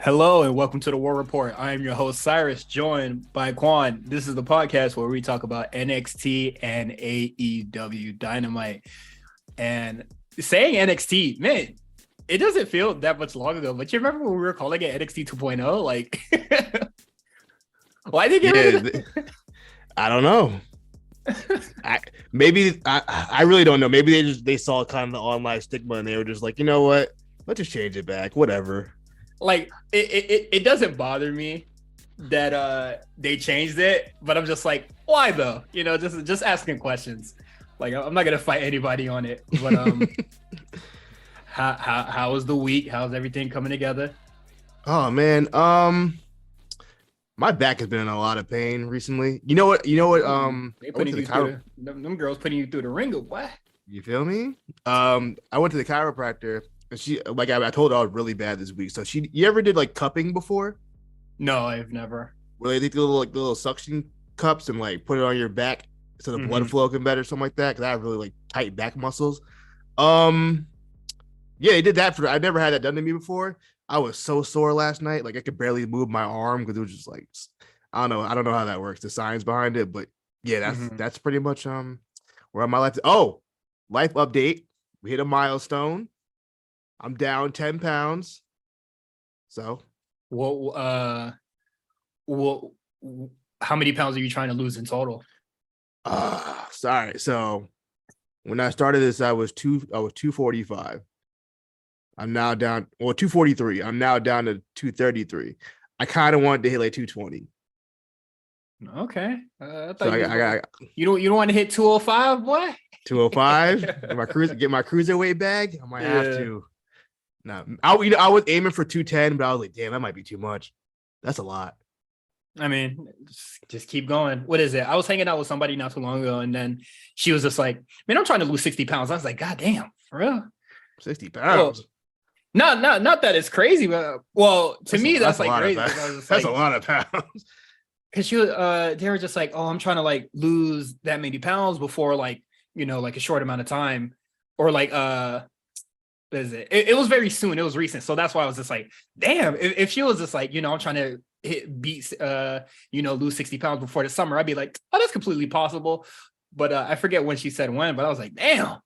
Hello and welcome to the War Report. I am your host Cyrus, joined by Quan. This is the podcast where we talk about NXT and AEW Dynamite. And saying NXT, man, it doesn't feel that much long ago. But you remember when we were calling it NXT 2.0? Like, why did they get rid of that? I don't know. I really don't know. Maybe they saw kind of the online stigma and they were just like, you know what? Let's just change it back. Whatever. Like it doesn't bother me that they changed it, but I'm just like, why though? You know, just asking questions. Like I'm not gonna fight anybody on it. But how was the week? How's everything coming together? Oh man, my back has been in a lot of pain recently. You know what? They putting you through them girls putting you through the ringer. What? You feel me? I went to the chiropractor. She I told her I was really bad this week. So you ever did like cupping before? No, I've never. Where they take the little suction cups and like put it on your back so the blood flow can better, something like that. Cause I have really like tight back muscles. Yeah, they did that I never had that done to me before. I was so sore last night, like I could barely move my arm because it was just like I don't know how that works, the science behind it, but yeah, that's pretty much where my life. Oh, life update. We hit a milestone. I'm down 10 pounds. So, How many pounds are you trying to lose in total? Sorry. So, when I started this, I was 245. I'm now down 243. I'm now down to 233. I kind of wanted to hit like 220. Okay. I thought so you don't want to hit 205, boy. 205. Get my cruiserweight bag. I might have to. No, I was aiming for 210, but I was like, damn, that might be too much. That's a lot. I mean, just keep going. What is it? I was hanging out with somebody not too long ago, and then she was just like, man, I'm trying to lose 60 pounds. I was like, God damn, for real? 60 pounds. Well, not that it's crazy, but to me, that's like crazy. That's a lot of pounds. Because they were just like, oh, I'm trying to like lose that many pounds before like, you know, like a short amount of time. Or like is it was very soon, it was recent, so that's why I was just like, damn, if she was just like, you know, I'm trying to lose 60 pounds before the summer, I'd be like, oh, that's completely possible. But I forget when she said when, but I was like, damn.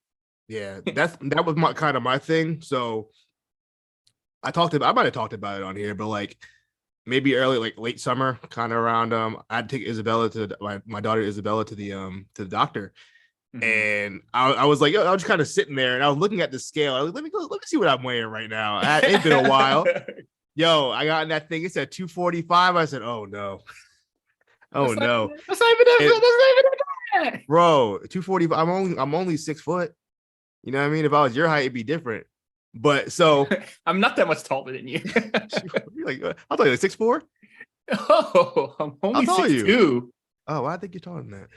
Yeah, that was my thing. So I might have talked about it on here, but like maybe early, like late summer, kind of around I had to take Isabella to my daughter Isabella to the doctor. And I was like, I was just kind of sitting there and I was looking at the scale. I was like, let me see what I'm weighing right now. It's been a while. Yo, I got in that thing. It said 245. I said, oh no. Oh no. That's not even that. Bro, 245. I'm only 6 foot. You know what I mean? If I was your height, it'd be different. But so I'm not that much taller than you. I'll tell you, like 6'4". Oh, I'm only 6'2". Oh, I think you're taller than that.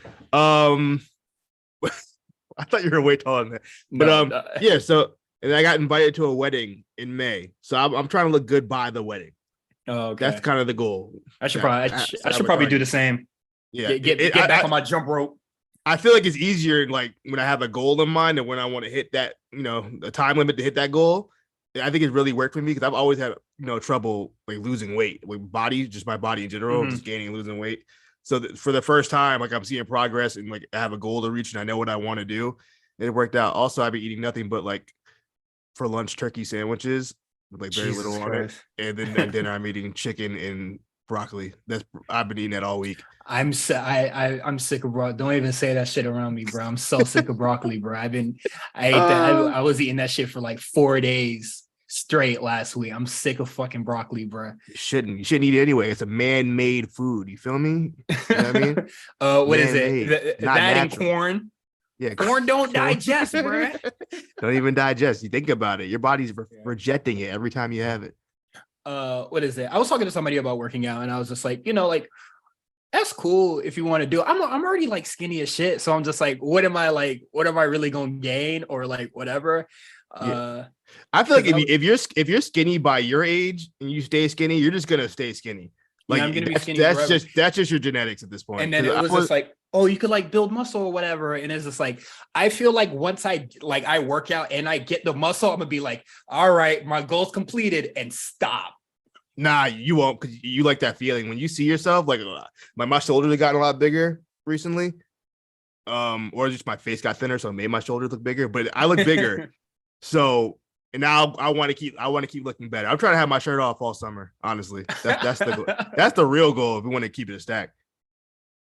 I thought you were way taller than that. But yeah, so and I got invited to a wedding in May. So I'm trying to look good by the wedding. Oh, okay. That's kind of the goal. I should probably do the same. Yeah. Get back on my jump rope. I feel like it's easier like when I have a goal in mind and when I want to hit that, you know, a time limit to hit that goal. I think it's really worked for me because I've always had, you know, trouble like losing weight with my body in general, just gaining and losing weight. So for the first time, like I'm seeing progress and like I have a goal to reach and I know what I want to do. And it worked out. Also, I've been eating nothing but like for lunch turkey sandwiches with like very little on it. And then at dinner I'm eating chicken and broccoli. I've been eating that all week. I'm sick of broccoli. Don't even say that shit around me, bro. I'm so sick of broccoli, bro. I ate that. I was eating that shit for like 4 days straight last week. I'm sick of fucking broccoli, bro. You shouldn't eat it anyway. It's a man-made food. You feel me? You know what I mean? What is it? That and corn. Yeah, corn don't digest, bro. Don't even digest. You think about it. Your body's rejecting it every time you have it. What is it? I was talking to somebody about working out, and I was just like, you know, like that's cool if you want to do it. I'm already like skinny as shit, so I'm just like, what am I really gonna gain or like whatever? I feel like if you're skinny by your age and you stay skinny, you're just gonna stay skinny. Like I'm gonna be skinny. That's just your genetics at this point. And then it was just like, oh, you could like build muscle or whatever. And it's just like, I feel like once I work out and I get the muscle, I'm gonna be like, all right, my goal's completed and stop. Nah, you won't, because you like that feeling when you see yourself. Like my shoulders have gotten a lot bigger recently. Or just my face got thinner, so it made my shoulders look bigger. But I look bigger, so and now I want to keep looking better. I'm trying to have my shirt off all summer. Honestly, that's the real goal if we want to keep it a stack.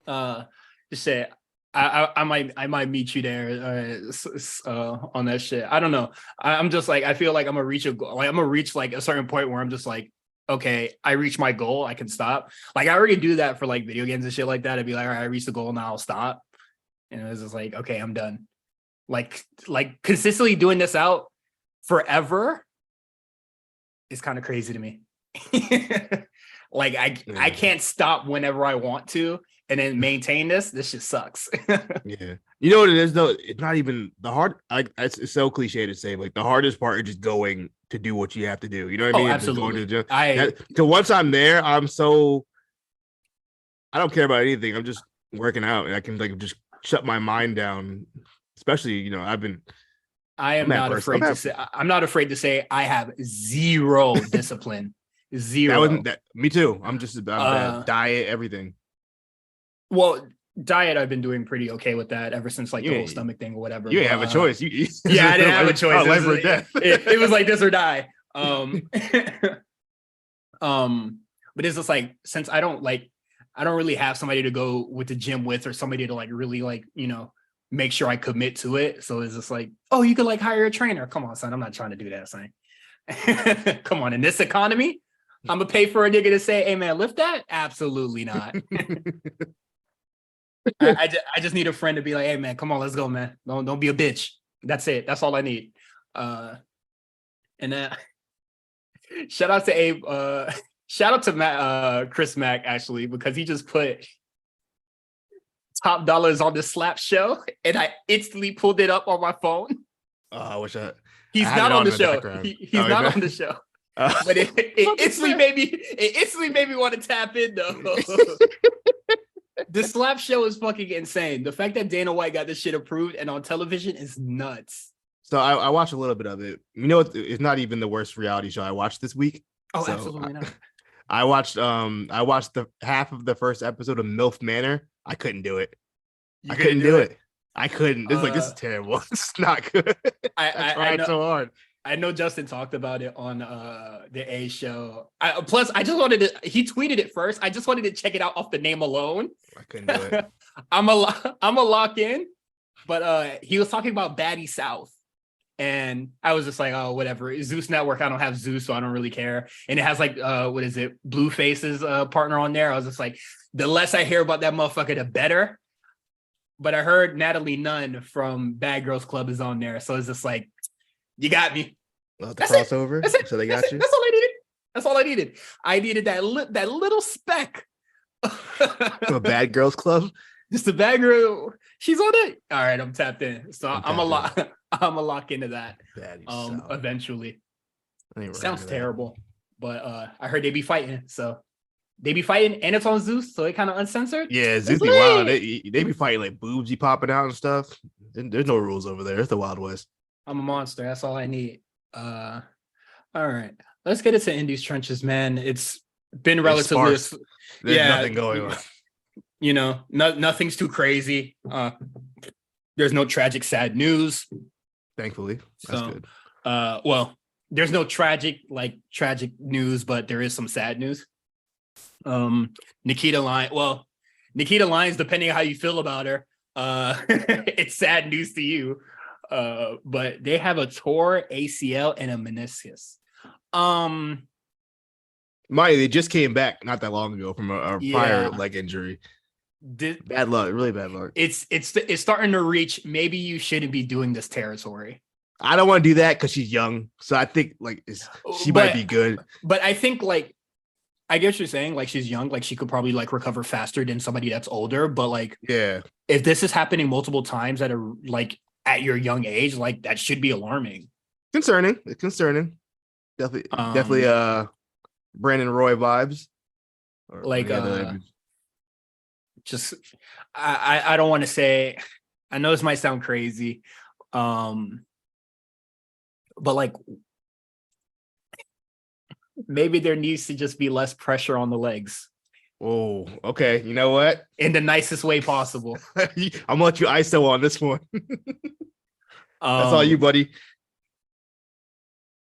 Just say I might meet you there on that shit. I don't know. I'm just like I feel like I'm gonna reach like a certain point where I'm just like, okay, I reached my goal, I can stop. Like I already do that for like video games and shit like that. I'd be like, all right, I reached the goal, now I'll stop. And it was just like, okay, I'm done. Like consistently doing this out forever is kind of crazy to me. Like I can't stop whenever I want to and then maintain this. This just sucks. Yeah. You know what it is though? It's not even the hard. It's so cliche to say. Like the hardest part is just going to do what you have to do. You know what I mean? Absolutely. So once I'm there, I don't care about anything. I'm just working out, and I can like just shut my mind down. Especially, you know, I'm not afraid to say I have zero discipline. Zero. Me too. I'm just about diet, everything. Well, diet, I've been doing pretty okay with that ever since like the whole stomach thing or whatever. You didn't have a choice. I didn't have a choice. Life or death. It was like this or die. But it's just like, since I don't really have somebody to go with the gym with, or somebody to like really like, you know, make sure I commit to it. So it's just like, oh, you could like hire a trainer. Come on, son. I'm not trying to do that, son. Come on. In this economy, I'm gonna pay for a nigga to say, hey man, lift that? Absolutely not. I just need a friend to be like, hey man, come on, let's go, man. Don't be a bitch. That's it. That's all I need. And then shout out to Abe. Shout out to Matt, Chris Mack, actually, because he just put top dollars on the slap show, and I instantly pulled it up on my phone. I wish he's not on the show. He's not on the show. But it instantly made me want to tap in though. The slap show is fucking insane. The fact that Dana White got this shit approved and on television is nuts. So I watched a little bit of it. You know, it's not even the worst reality show I watched this week. Oh, so absolutely not. I watched the half of the first episode of MILF Manor. I couldn't do it. I couldn't do it. I couldn't. This is terrible. It's not good. I tried so hard. I know Justin talked about it on the A show. Plus, I just wanted to. He tweeted it first. I just wanted to check it out off the name alone. I couldn't do it. I'm a lock in, but he was talking about Baddie South, and I was just like, oh, whatever. Zeus Network. I don't have Zeus, so I don't really care. And it has like what is it? Blueface's partner on there. I was just like, the less I hear about that motherfucker, the better. But I heard Natalie Nunn from Bad Girls Club is on there, so it's just like, you got me. The crossover. That's it. So they got you. That's all I needed. That's all I needed. I needed that little speck. A Bad Girls Club. Just a bad girl. She's on it. All right, I'm tapped in. So I'm a lock into that. Eventually. Sounds terrible, but I heard they be fighting. So they be fighting, and it's on Zeus, so it kind of uncensored. Yeah, Zeus be wild. They be fighting like boobs popping out and stuff. There's no rules over there. It's the Wild West. I'm a monster. That's all I need. All right, let's get into Indy's trenches, man. It's been relatively There's nothing going on. You know, nothing's too crazy. There's no tragic, sad news. Thankfully, that's good. Well, there's no tragic news, but there is some sad news. Nikita Lyons, depending on how you feel about her, it's sad news to you. But they have a torn ACL and a meniscus. They just came back not that long ago from a prior leg injury. Bad luck, really bad luck. It's starting to reach, maybe you shouldn't be doing this territory. I don't want to do that because she's young. So I think she might be good. But I think I guess you're saying she's young, she could probably recover faster than somebody that's older. But yeah, if this is happening multiple times at your young age, that should be alarming. Concerning. Definitely Brandon Roy vibes. Just I don't want to say, I know this might sound crazy, but maybe there needs to just be less pressure on the legs Oh, okay. You know what? in the nicest way possible. I'm gonna let you ISO on this one. That's all you, buddy.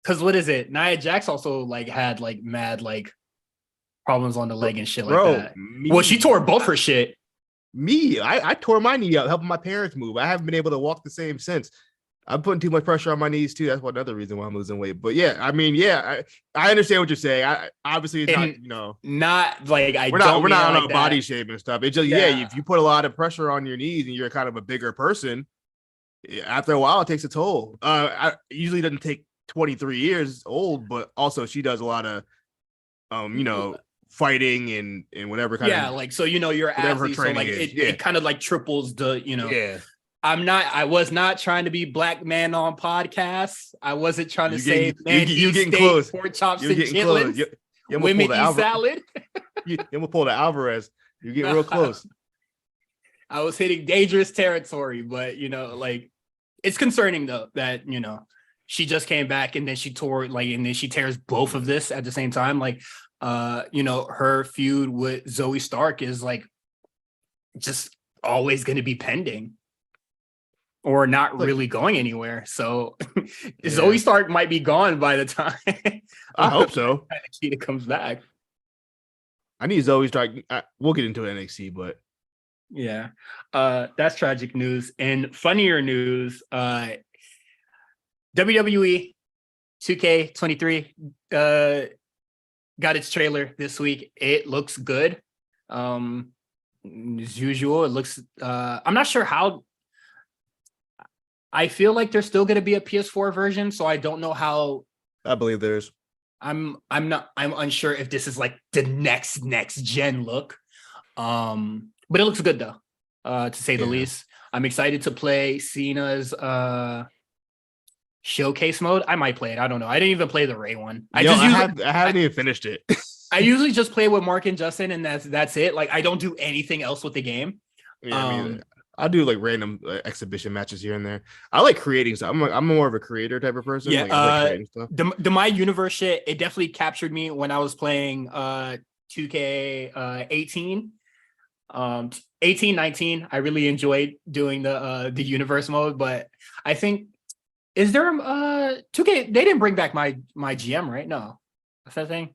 Because what is it? Nia Jax also like had like mad like problems on the leg and shit like Bro, that. Well, she tore both her shit. I tore my knee out helping my parents move. I haven't been able to walk the same since. I'm putting too much pressure on my knees too. That's another reason why I'm losing weight. But yeah, I mean, yeah, I understand what you're saying. I obviously it's not, you know, not like we're not on a body shape and stuff. It's just if you put a lot of pressure on your knees and you're kind of a bigger person, after a while it takes a toll. It usually doesn't take 23 years old, but also she does a lot of you know, fighting and whatever kind of like so you're athlete, so like it kind of like triples the I was not trying to be black man on podcasts. I wasn't trying to say man you getting close. Pork chops and chitlins. Women eat salad. You're gonna pull the Alvarez. You're getting real close. I was hitting dangerous territory, but like it's concerning though that she just came back and then she tore and then she tears both of this at the same time. Like her feud with Zoe Stark is like just always going to be pending or not really going anywhere. So Zoe Stark might be gone by the time I hope so. Nikita comes back. I need Zoe Stark. We'll get into NXT, but yeah, that's tragic news. And funnier news, WWE 2K23 got its trailer this week. It looks good. As usual, it looks I'm not sure how. I feel like there's still going to be a PS4 version, so I don't know how. I believe there's. I'm unsure if this is like the next gen look. But it looks good though, to say the least. I'm excited to play Cena's showcase mode. I might play it. I don't know. I didn't even play the Ray one. I haven't even finished it. I usually just play with Mark and Justin, and that's it. Like I don't do anything else with the game. Yeah, I do like random exhibition matches here and there. I like creating stuff. I'm more of a creator type of person. Yeah, I like creating stuff. The My Universe shit, it definitely captured me when I was playing 2K 18. 18, 19. I really enjoyed doing the universe mode, but I think is there 2K? They didn't bring back my GM, right? No, that's that thing.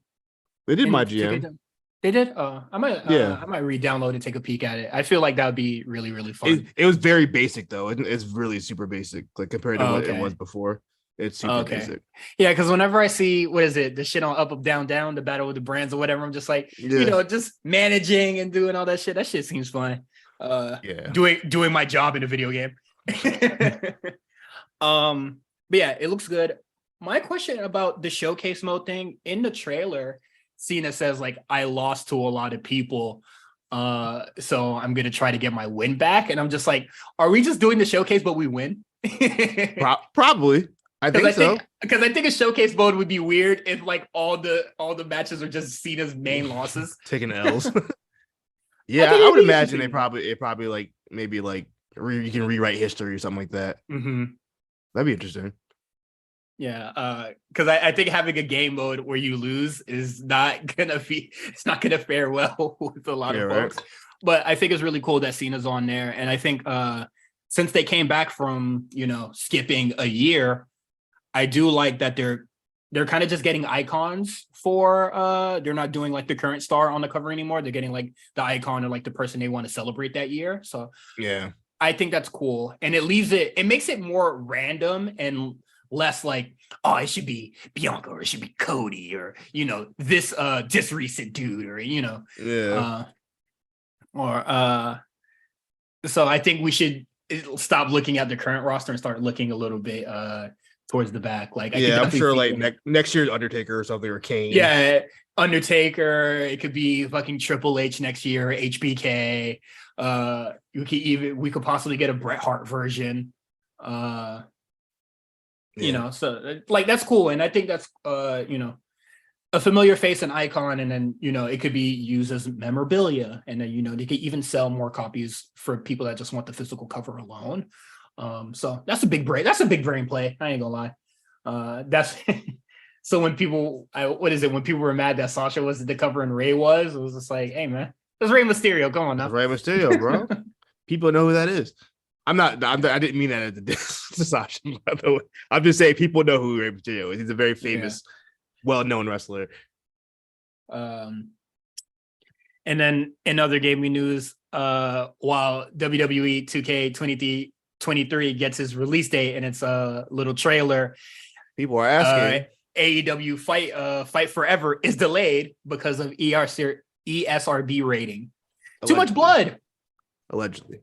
They did my GM. 2K, they did. I might re-download and take a peek at it. I feel like that would be really, really fun. It was very basic though. It's really super basic, like compared to what it was before. It's super basic. Yeah, because whenever I see the shit on up, down, down, the battle with the brands or whatever, I'm just like, just managing and doing all that shit. That shit seems fun. Doing my job in a video game. But yeah, it looks good. My question about the showcase mode thing in the trailer, Cena says like I lost to a lot of people. So I'm gonna try to get my win back. And I'm just like, are we just doing the showcase but we win? Probably. I think so. Because I think a showcase mode would be weird if like all the matches are just Cena's main losses. Taking L's. Yeah, I would imagine it probably like maybe like you can rewrite history or something like that. Mm-hmm. That'd be interesting. Yeah, because I think having a game mode where you lose is not gonna fare well with a lot of folks. Right. But I think it's really cool that Cena's on there, and I think since they came back from skipping a year, I do like that they're kind of just getting icons for they're not doing like the current star on the cover anymore. They're getting like the icon or like the person they want to celebrate that year. So yeah, I think that's cool, and it makes it more random and less like, oh, it should be Bianca or it should be Cody or this recent dude or so I think we should stop looking at the current roster and start looking a little bit towards the back. Like I'm sure like next year's Undertaker or something or Kane. Yeah, Undertaker. It could be fucking Triple H next year, HBK. We could possibly get a Bret Hart version. So like that's cool, and I think that's a familiar face and icon, and then it could be used as memorabilia, and then they could even sell more copies for people that just want the physical cover alone. So that's a big brain play. I ain't gonna lie. That's So when people, what is it? When people were mad that Sasha wasn't the cover and Ray was, it was just like, hey man, it's Rey Mysterio. Come on now. That's Rey Mysterio, bro. People know who that is. I didn't mean that as a diss to Sasha, by the way. I'm just saying people know who Rey Mysterio is. He's a very famous, well-known wrestler. And then in other gaming news, while WWE 2K23 gets his release date and it's a little trailer, people are asking. AEW Fight Forever is delayed because of ESRB rating. Allegedly. Too much blood. Allegedly.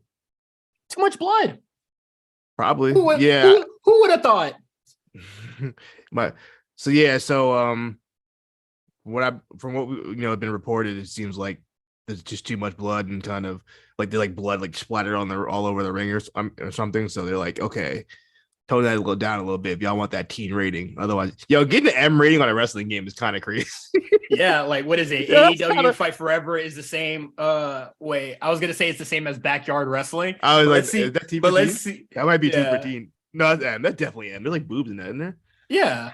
Too much blood. Probably. Who would have thought? From what we have been reported, it seems like there's just too much blood and kind of like they like blood like splattered on all over the ring or something. So they're like, okay, tone that down a little bit if y'all want that teen rating. Otherwise, getting an M rating on a wrestling game is kind of crazy. Yeah, like what is it? AEW Fight Forever is the same. Wait, I was gonna say it's the same as Backyard Wrestling. I was like, let's see. Is that but let's see. That might be teen for teen. No, that's M. That's definitely M. There's like boobs in that, isn't there? Yeah,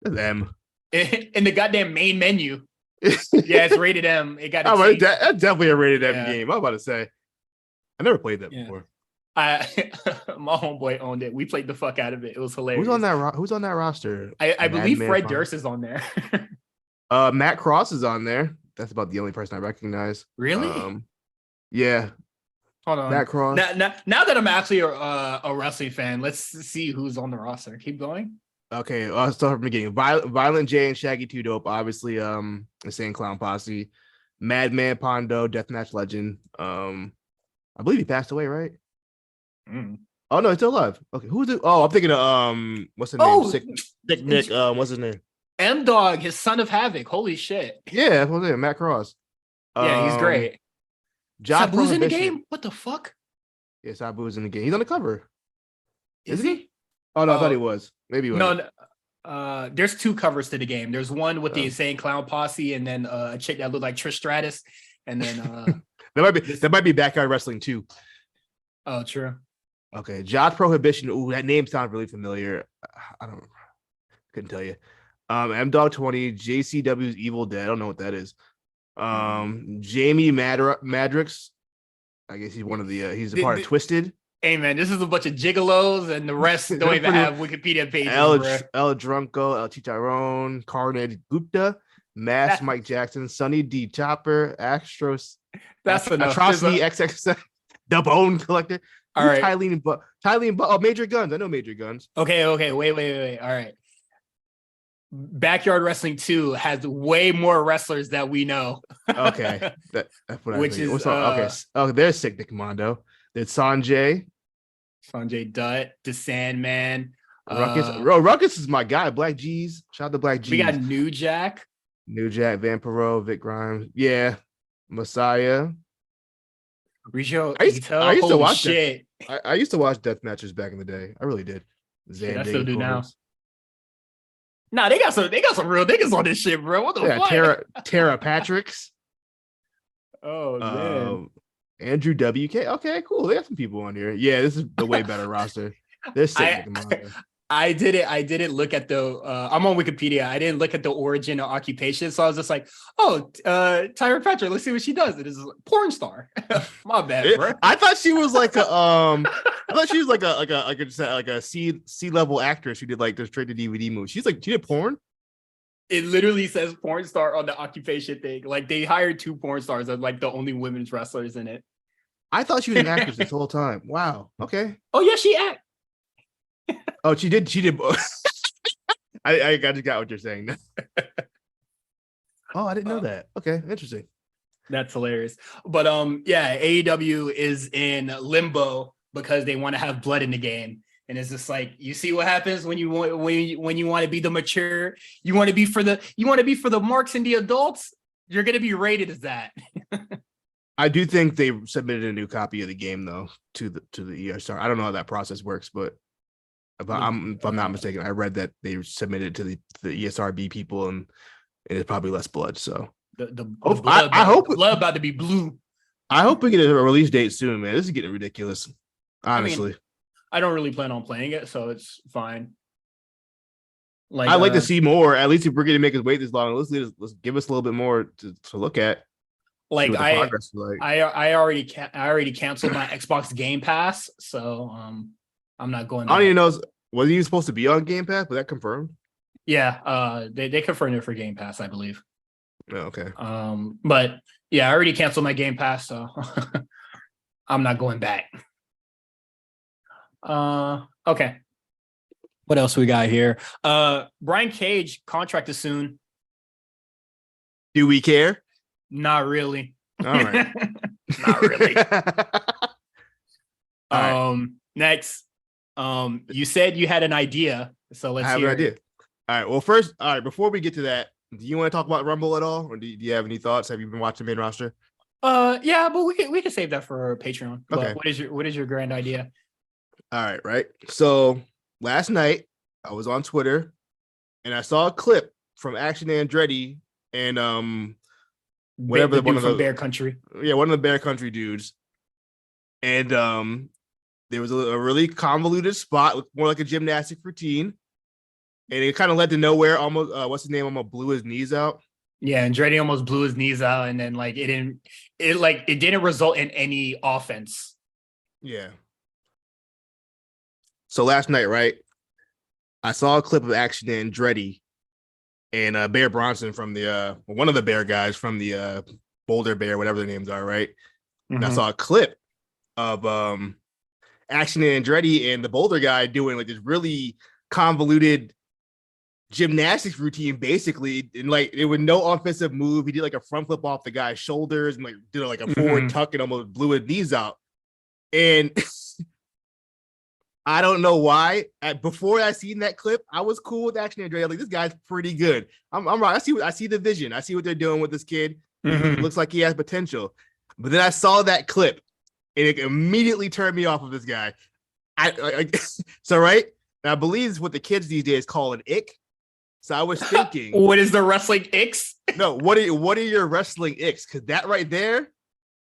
that's M. In the goddamn main menu. Yeah, it's rated M. It got. That's definitely a rated M game. I'm about to say. I never played that before. My homeboy owned it. We played the fuck out of it. It was hilarious. Who's on that roster? I believe Fred Durst is on there. Matt Cross is on there. That's about the only person I recognize. Really? Yeah. Hold on. Matt Cross. Now that I'm actually a wrestling fan, let's see who's on the roster. Keep going. Okay, I'll start from the beginning. Violent J and Shaggy 2 Dope, obviously. Insane Clown Posse, Madman Pondo, Deathmatch Legend. I believe he passed away, right? Oh no, he's still alive. Okay, who's it? Oh, I'm thinking of what's his name? Sick Nick. What's his name? M Dog, his son of Havoc. Holy shit! Yeah, what's his name? Matt Cross. Yeah, he's great. Sabu's in the game. What the fuck? Yeah, Sabu's in the game. He's on the cover. Is he? Oh no, I thought he was. Maybe he was. No, there's two covers to the game. There's one with the Insane Clown Posse, and then a chick that looked like Trish Stratus, and then that might be Backyard Wrestling too. Oh, true. Okay, Josh Prohibition. Ooh, that name sounds really familiar. Couldn't tell you. M Dog 20, JCW's Evil Dead. I don't know what that is. Jamie Madrix. I guess he's one of he's a part of Twisted. Hey man, this is a bunch of gigolos, and the rest don't even have Wikipedia pages. El Drunko, El Chicharron, Carnage Gupta, Mike Jackson, Sonny D Chopper, Astros. That's enough. Atrocity XX, The Bone Collector. All right, Tylene, Major Guns. I know Major Guns. Okay, wait. All right. Backyard Wrestling 2 has way more wrestlers that we know. Okay, that's what I think. Okay. Oh, there's Sick Nick Mondo. There's Sanjay Dutt, the Sandman. Ruckus. Ruckus is my guy. Black G's. Shout out to Black G's. We got New Jack, Vampiro, Vic Grimes. Yeah, Messiah. Rijo. I used to watch shit. I used to watch death matches back in the day. I really did. I still do now. Nah, they got some real niggas on this shit, bro. What the fuck? Tara Patrick's. Oh man. Andrew WK. Okay, cool. They got some people on here. Yeah, this is the way better roster. They're sick. I didn't look at the I'm on Wikipedia. I didn't look at the origin of occupation. So I was just like, Tyra Patrick, let's see what she does. It is a porn star. My bad, bro. I thought she was like a C level actress who did like the straight to DVD movie. She did porn. It literally says porn star on the occupation thing. Like they hired 2 porn stars as like the only women's wrestlers in it. I thought she was an actress this whole time. Wow. Okay. Oh yeah, she act. Oh, she did. I just got what you're saying. Oh, I didn't know that. Okay, interesting. That's hilarious. But AEW is in limbo because they want to have blood in the game. And it's just like, you see what happens when you want to be the mature, you want to be for the marks and the adults, you're going to be rated as that. I do think they submitted a new copy of the game though to the ESR. I don't know how that process works, but if I'm not mistaken, I read that they submitted to the ESRB people and it's probably less blood. So I hope blood about to be blue. I hope we get a release date soon, man. This is getting ridiculous. Honestly. I don't really plan on playing it, so it's fine. Like, I'd like to see more. At least if we're going to make us wait this long, let's give us a little bit more to look at. See like what the progress is like. I already canceled my Xbox Game Pass, so I'm not going I don't back. even know. Was he supposed to be on Game Pass? Was that confirmed? Yeah, they confirmed it for Game Pass, I believe. Oh, okay. But yeah, I already canceled my Game Pass, so I'm not going back. Okay. What else we got here? Brian Cage contract is soon. Do we care? Not really. All right. Not really. All right. Next. You said you had an idea, so let's hear an idea. All right. Well, first, before we get to that, do you want to talk about Rumble at all? Or do you have any thoughts? Have you been watching the main roster? Yeah, but we can save that for Patreon. Okay. But what is your grand idea? All right, right. So last night I was on Twitter and I saw a clip from Action Andretti and whatever the dude from Bear Country. Yeah, one of the Bear Country dudes. And there was a really convoluted spot, more like a gymnastic routine. And it kind of led to nowhere. Almost what's his name? Almost blew his knees out. Yeah, Andretti almost blew his knees out, and then it didn't result in any offense. Yeah. So last night, right, I saw a clip of Action Andretti and Bear Bronson from the one of the Bear guys from the Boulder Bear, whatever their names are, right? Mm-hmm. And I saw a clip of Action Andretti and the Boulder guy doing like this really convoluted gymnastics routine, basically, and like it was no offensive move. He did like a front flip off the guy's shoulders and like did like a forward tuck and almost blew his knees out. And I don't know why. Before I seen that clip, I was cool with Action Andretti. Like, this guy's pretty good. I'm right. I see the vision. I see what they're doing with this kid. It looks like he has potential. But then I saw that clip, and it immediately turned me off of this guy. So right, and I believe it's what the kids these days call an ick. So I was thinking, what is the wrestling icks? No, what are your wrestling icks? Because that right there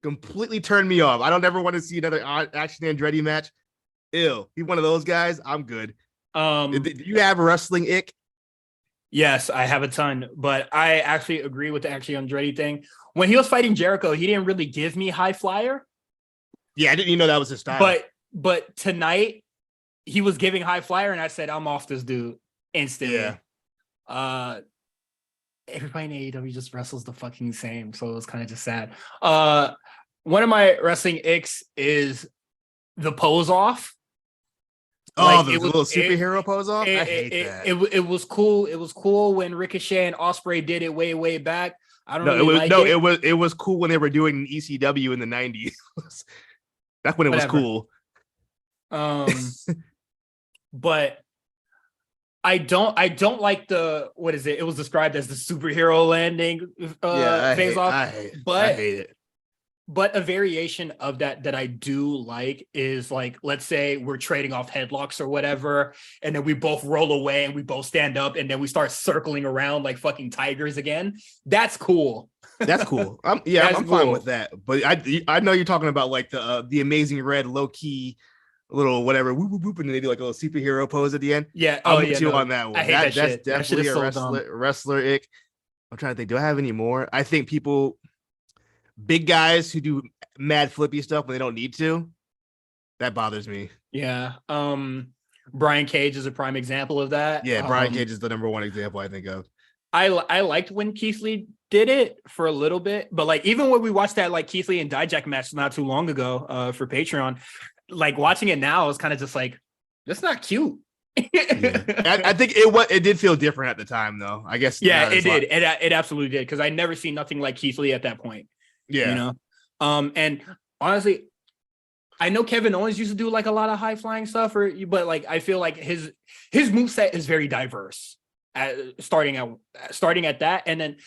completely turned me off. I don't ever want to see another Action Andretti match. Ew, he's one of those guys. I'm good. Do you have a wrestling ick? Yes, I have a ton, but I actually agree with the Action Andretti thing. When he was fighting Jericho, he didn't really give me high flyer. Yeah, I didn't even know that was his style. But tonight he was giving high flyer, and I said, I'm off this dude instantly. Yeah. Everybody in AEW just wrestles the fucking same, so it was kind of just sad. One of my wrestling icks is the pose off. Oh, the little superhero pose off. I hate that. It was cool. It was cool when Ricochet and Ospreay did it way back. I don't it was cool when they were doing ECW in the 90s. That's when it was cool. But I don't like the, what is it? It was described as the superhero landing phase off. I hate it. But a variation of that I do like is, like, let's say we're trading off headlocks or whatever, and then we both roll away and we both stand up and then we start circling around like fucking tigers again. That's cool. That's cool. I'm fine with that. But I know you're talking about like the Amazing Red low key little whatever whoop whoop whoop, and they do like a little superhero pose at the end. Yeah, I'm with you on that one. I hate that that's shit. definitely a wrestler ick. I'm trying to think. Do I have any more? I think big guys who do mad flippy stuff when they don't need to, that bothers me. Yeah. Brian Cage is a prime example of that. Yeah, Brian Cage is the number one example I think of. I liked when Keith Lee did it for a little bit, but like even when we watched that like Keith Lee and Dijak match not too long ago for Patreon, like watching it now is kind of just like, that's not cute. Yeah. I think it did feel different at the time though. I guess. Yeah, it did. It absolutely did, because I never seen nothing like Keith Lee at that point. Yeah. You know? And honestly, I know Kevin Owens used to do like a lot of high flying stuff, but like I feel like his moveset is very diverse starting at that. And then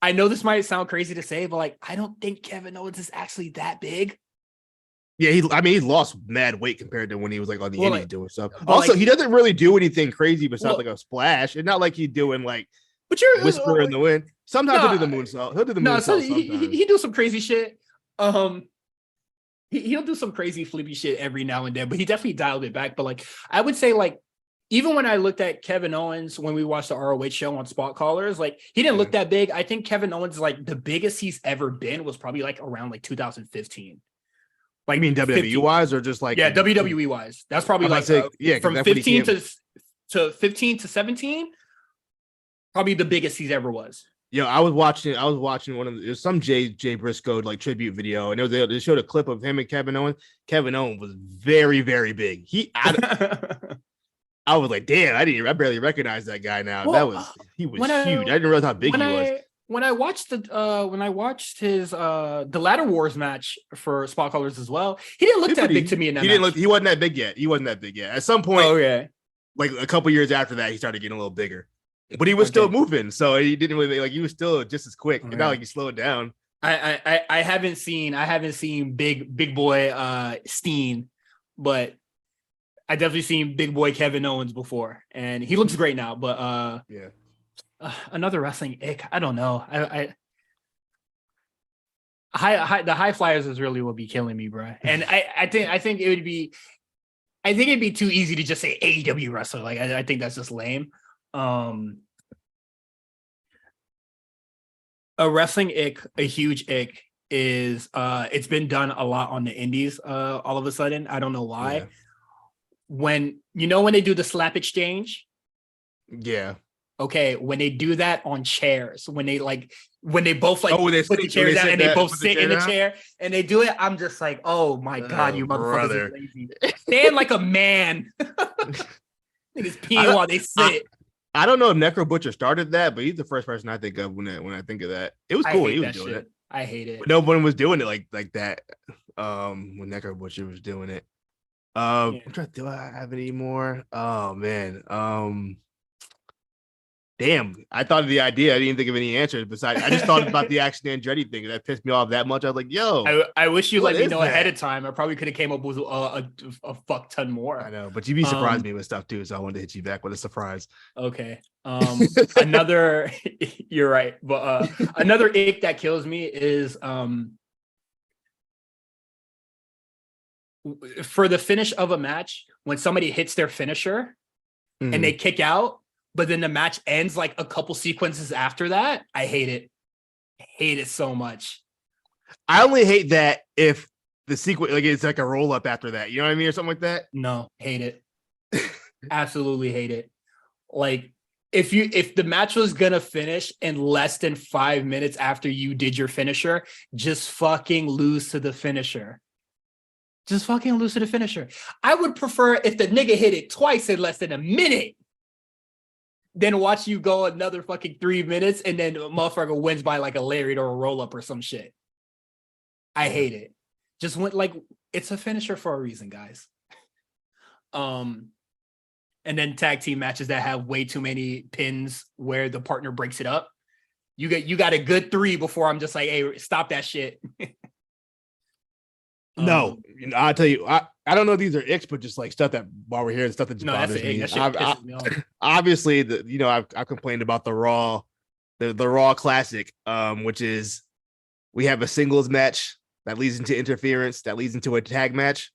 I know this might sound crazy to say, but like I don't think Kevin Owens is actually that big. Yeah, he lost mad weight compared to when he was like on the indies doing stuff. Also, he doesn't really do anything crazy besides like a splash. It's not like he's doing like whisper in the wind. Sometimes he'll do the moonsault. He'll do the moonsault. So he do some crazy shit. He'll do some crazy flippy shit every now and then, but he definitely dialed it back. But like I would say, like even when I looked at Kevin Owens when we watched the ROH show on Spot Callers, like he didn't look that big. I think Kevin Owens, like the biggest he's ever been was probably like around like 2015. Like, you mean WWE wise or just like WWE wise? That's probably like from 15 to 15 to 17. Probably the biggest he's ever was. Yo, I was watching one of the, some Jay Briscoe like tribute video, and they showed a clip of him and Kevin Owens. Kevin Owens was very, very big. I was like, damn, I barely recognize that guy now. Well, he was huge. I didn't realize how big he was. When I watched his the Ladder Wars match for Spot Callers as well, he didn't look that big to me in that match. He wasn't that big yet. At some point, like a couple years after that, he started getting a little bigger. But he was still moving, so he didn't really like. He was still just as quick. It's not like he slowed down. I haven't seen big boy Steen, but I definitely seen big boy Kevin Owens before, and he looks great now. But another wrestling ick. I don't know. The high flyers is really what be killing me, bro. And I think it'd be too easy to just say AEW wrestler. Like I think that's just lame. A wrestling ick, a huge ick is it's been done a lot on the indies all of a sudden. I don't know why. Yeah. When they do the slap exchange, okay, when they do that on chairs, when they both put the chairs down and they both sit in the chair and they do it, I'm just like, oh my god, you motherfuckers are lazy. Stand like a man. Niggas peeing while they sit. I don't know if Necro Butcher started that, but he's the first person I think of when I think of that. It was cool. He was doing it. I hate it. But no one was doing it like that. When Necro Butcher was doing it. I'm trying to, do I have any more? Oh man. Damn, I thought of the idea. I didn't think of any answers besides. I just thought about the Action Andretti thing. That pissed me off that much. I was like, "Yo, I wish you let me know ahead of time. I probably could have came up with a fuck ton more." I know, but you'd be surprised me with stuff too. So I wanted to hit you back with a surprise. Okay. Another. You're right, but another ick that kills me is for the finish of a match when somebody hits their finisher and they kick out. But then the match ends like a couple sequences after that. I hate it. I hate it so much. I only hate that if the sequence, like it's like a roll up after that. You know what I mean? Or something like that. No, hate it. Absolutely hate it. Like if the match was going to finish in less than 5 minutes after you did your finisher, just fucking lose to the finisher. Just fucking lose to the finisher. I would prefer if the nigga hit it twice in less than a minute. Then watch you go another fucking 3 minutes and then a motherfucker wins by like a lariat or a roll up or some shit. I hate it. Just went like it's a finisher for a reason, guys. And then tag team matches that have way too many pins where the partner breaks it up. You got a good 3 before I'm just like, hey, stop that shit. No, I'll tell you, I don't know if these are icks, but just like stuff that while we're here and stuff that just bothers me. Obviously, I've complained about the Raw Classic, which is we have a singles match that leads into interference, that leads into a tag match.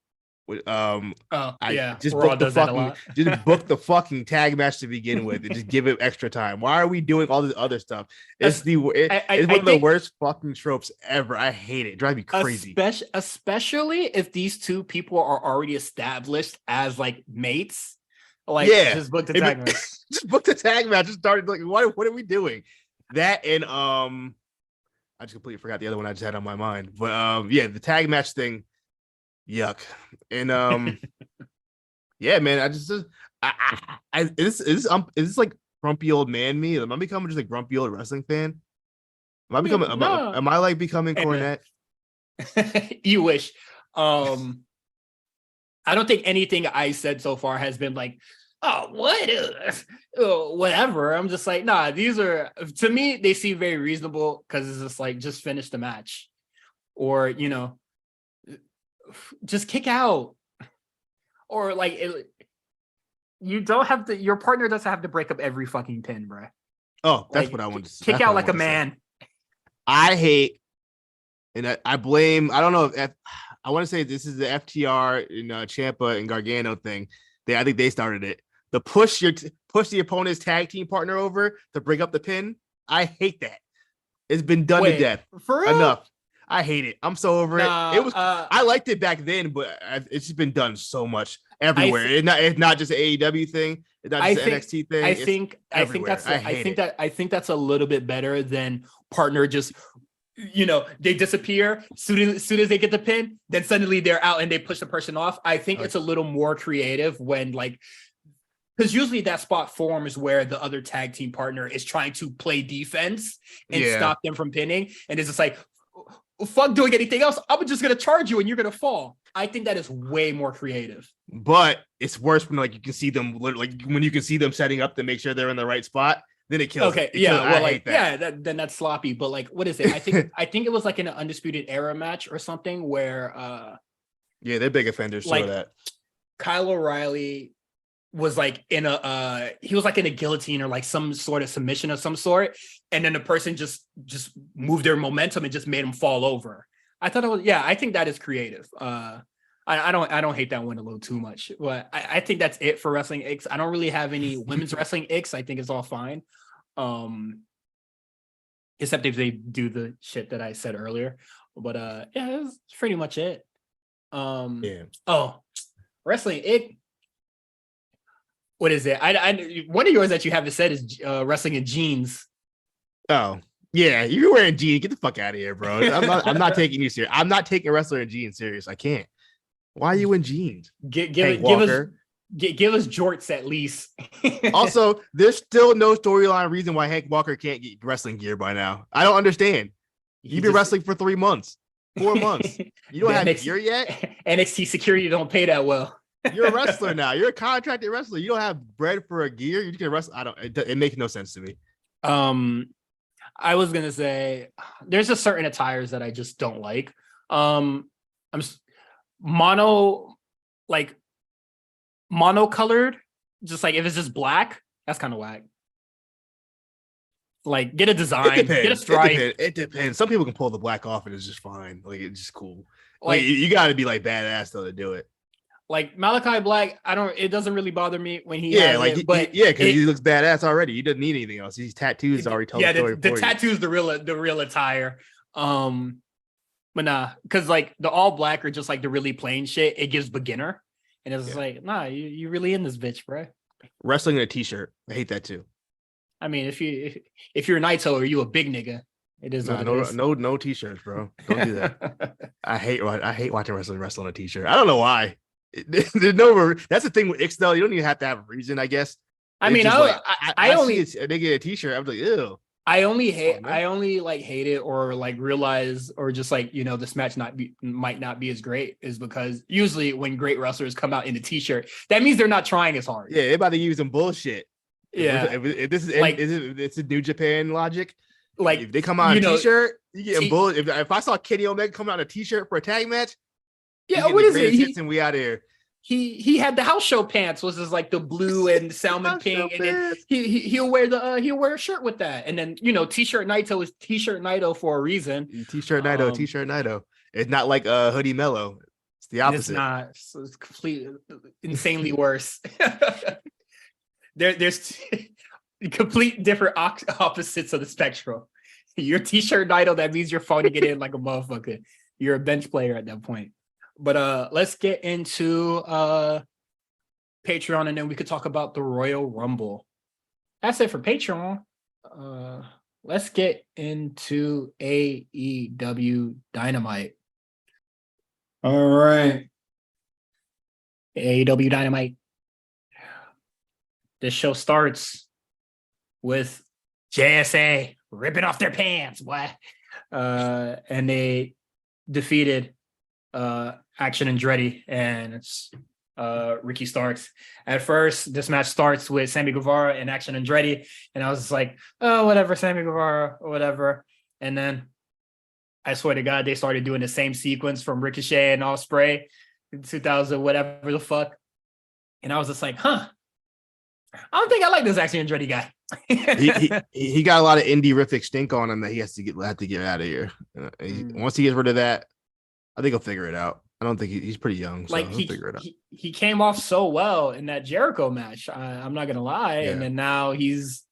Just book the fucking tag match to begin with and just give it extra time. Why are we doing all this other stuff? It's one of the worst fucking tropes ever. I hate it. It drives me crazy. Especially if these two people are already established as like mates. Like just book the tag match. Just book the tag match. Just started like what are we doing? That and I just completely forgot the other one I just had on my mind. But the tag match thing. Yuck. And yeah, man, is this like grumpy old man me? Am I becoming just a grumpy old wrestling fan? Am I like becoming Cornette? You wish. I don't think anything I said so far has been like, oh, whatever. I'm just like, nah, these are, to me, they seem very reasonable because it's just like, just finish the match. Or, just kick out. Or like, you don't have to, your partner doesn't have to break up every fucking pin, bro. Oh, that's what I want to say. Kick out like a man. I hate, and I blame, I don't know if I want to say this is the FTR and Ciampa and Gargano thing. I think they started it. the push the opponent's tag team partner over to break up the pin. I hate that. It's been done to death. For real? Enough. I hate it. I'm so over it. It was. I liked it back then, but it's just been done so much everywhere. It's not just an AEW thing. It's not just an NXT thing. I think that's a little bit better than partner just, they disappear soon as they get the pin, then suddenly they're out and they push the person off. I think it's a little more creative when because usually that spot forms where the other tag team partner is trying to play defense and stop them from pinning, and it's just like, fuck doing anything else. I'm just gonna charge you and you're gonna fall. I think that is way more creative. But it's worse when you can see them when you can see them setting up to make sure they're in the right spot. Then it kills. Okay, then that's sloppy. But what is it? I think it was an Undisputed Era match or something where they're big offenders. So that Kyle O'Reilly was in a guillotine or some sort of submission of some sort, and then the person just moved their momentum and just made him fall over. I thought it was I think that is creative. I don't hate that one a little too much, but I think that's it for wrestling icks. I don't really have any women's wrestling icks. I think it's all fine, except if they do the shit that I said earlier. But that's pretty much it. Oh, wrestling ick. What is it? I one of yours that you haven't said is wrestling in jeans. Oh yeah, you're wearing jeans. Get the fuck out of here, bro. I'm not taking you serious. I'm not taking a wrestler in jeans serious. I can't. Why are you in jeans? Give us jorts at least. Also, there's still no storyline reason why Hank Walker can't get wrestling gear by now. I don't understand. You've been wrestling for 3 months, 4 months. You don't have gear yet? NXT security don't pay that well. You're a wrestler now. You're a contracted wrestler. You don't have bread for a gear. You can wrestle. It makes no sense to me. I was gonna say there's just certain attires that I just don't like. Monocolored, just if it's just black, that's kind of whack. Get a design, get a stripe. It depends. Some people can pull the black off and it's just fine. It's just cool. You got to be badass though to do it. Malachi Black, it doesn't really bother me when he because he looks badass already. He doesn't need anything else. His tattoos already tell the story. The tattoos, the real attire. But nah, because the all black or just the really plain shit, it gives beginner, and it's nah, you really in this bitch, bro. Wrestling in a t-shirt, I hate that too. I mean, if you're Naito or you a big nigga, it is no t-shirts, bro. Don't do that. I hate watching wrestling on a t-shirt. I don't know why. That's the thing with Ix though. You don't even have to have a reason, I guess. I mean, I only they get a t-shirt. I'm like, ew. I only hate it or realize or just this match might not be as great is because usually when great wrestlers come out in a t-shirt, that means they're not trying as hard. Yeah, they're about to use some bullshit. Yeah, if this is it's a New Japan logic. If they come out in a t-shirt, you get bullet. If I saw Kenny Omega come out in a t-shirt for a tag match, what is it? And we out here. He had the house show pants, was just the blue and salmon pink, and then he'll wear a shirt with that, and then t-shirt Naito is t-shirt Naito for a reason. T-shirt Naito. It's not like Hoodie Mello. It's the opposite. It's not. It's completely insanely worse. There's complete different opposites of the spectrum. You're t-shirt Naito, that means you're phoning it in like a motherfucker. You're a bench player at that point. But let's get into Patreon, and then we could talk about the Royal Rumble. That's it for Patreon. Let's get into AEW Dynamite. All right. AEW Dynamite. This show starts with JSA ripping off their pants, boy. And they defeated Action Andretti and Ricky Starks. At first, this match starts with Sammy Guevara and Action Andretti, and I was just like, oh, whatever, Sammy Guevara, or whatever. And then I swear to God, they started doing the same sequence from Ricochet and Ospreay in 2000, whatever the fuck. And I was just like, I don't think I like this Action Andretti guy. he got a lot of indie-rific stink on him that he has to get out of here. Once he gets rid of that, I think he'll figure it out. I don't think he's pretty young, so Like he'll figure it out. he came off so well in that Jericho match. I'm not gonna lie, Yeah. and then now he's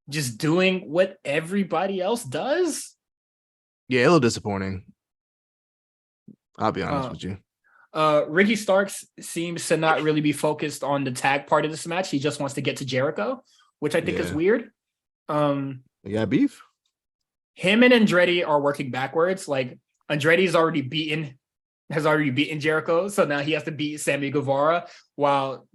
just doing what everybody else does. Yeah, a little disappointing. I'll be honest Uh, with you. Ricky Starks seems to not really be focused on the tag part of this match. He just wants to get to Jericho, which I think is Yeah. weird. Yeah, beef. Him and Andretti are working backwards. Like Andretti's has already beaten Jericho, so now he has to beat Sammy Guevara while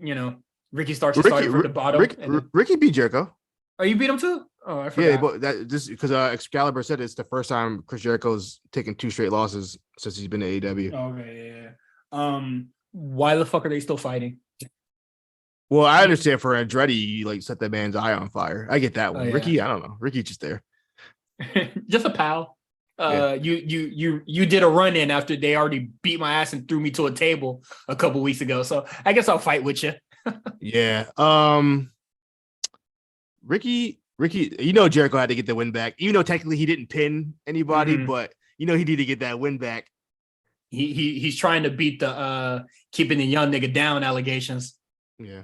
Ricky Starks is starting from the bottom. Ricky beat Jericho. Oh, you beat him too? Oh, I forgot. Yeah, but that just because Excalibur said it's the first time Chris Jericho's taken 2 straight losses since he's been to AEW. Okay, yeah. Why the fuck are they still fighting? Well, I understand for Andretti, you like set that man's eye on fire. I get that one. Oh, yeah. Ricky, I don't know. Ricky's just there. Just a pal. Yeah. You did a run in after they already beat my ass and threw me to a table a couple weeks ago. So I guess I'll fight with you. Yeah. Ricky, Jericho had to get the win back, even though technically he didn't pin anybody, but he needed to get that win back. He's trying to beat the keeping the young nigga down allegations. Yeah,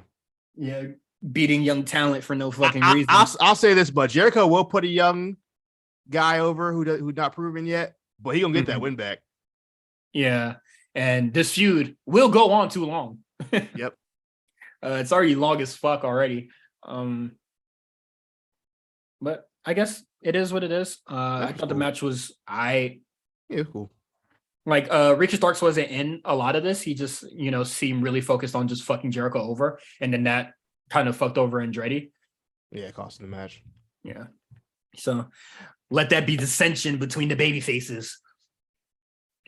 beating young talent for no fucking reason. I'll say this, but Jericho will put a young guy over who's not proven yet, but he gonna get that win back. Yeah, and this feud will go on too long. Yep. It's already long as fuck already. But I guess it is what it is. I thought the match was cool. Like Ricky Starks wasn't in a lot of this. He just, seemed really focused on just fucking Jericho over. And then that kind of fucked over Andretti. Yeah, it cost him the match. Yeah. So let that be dissension between the baby faces.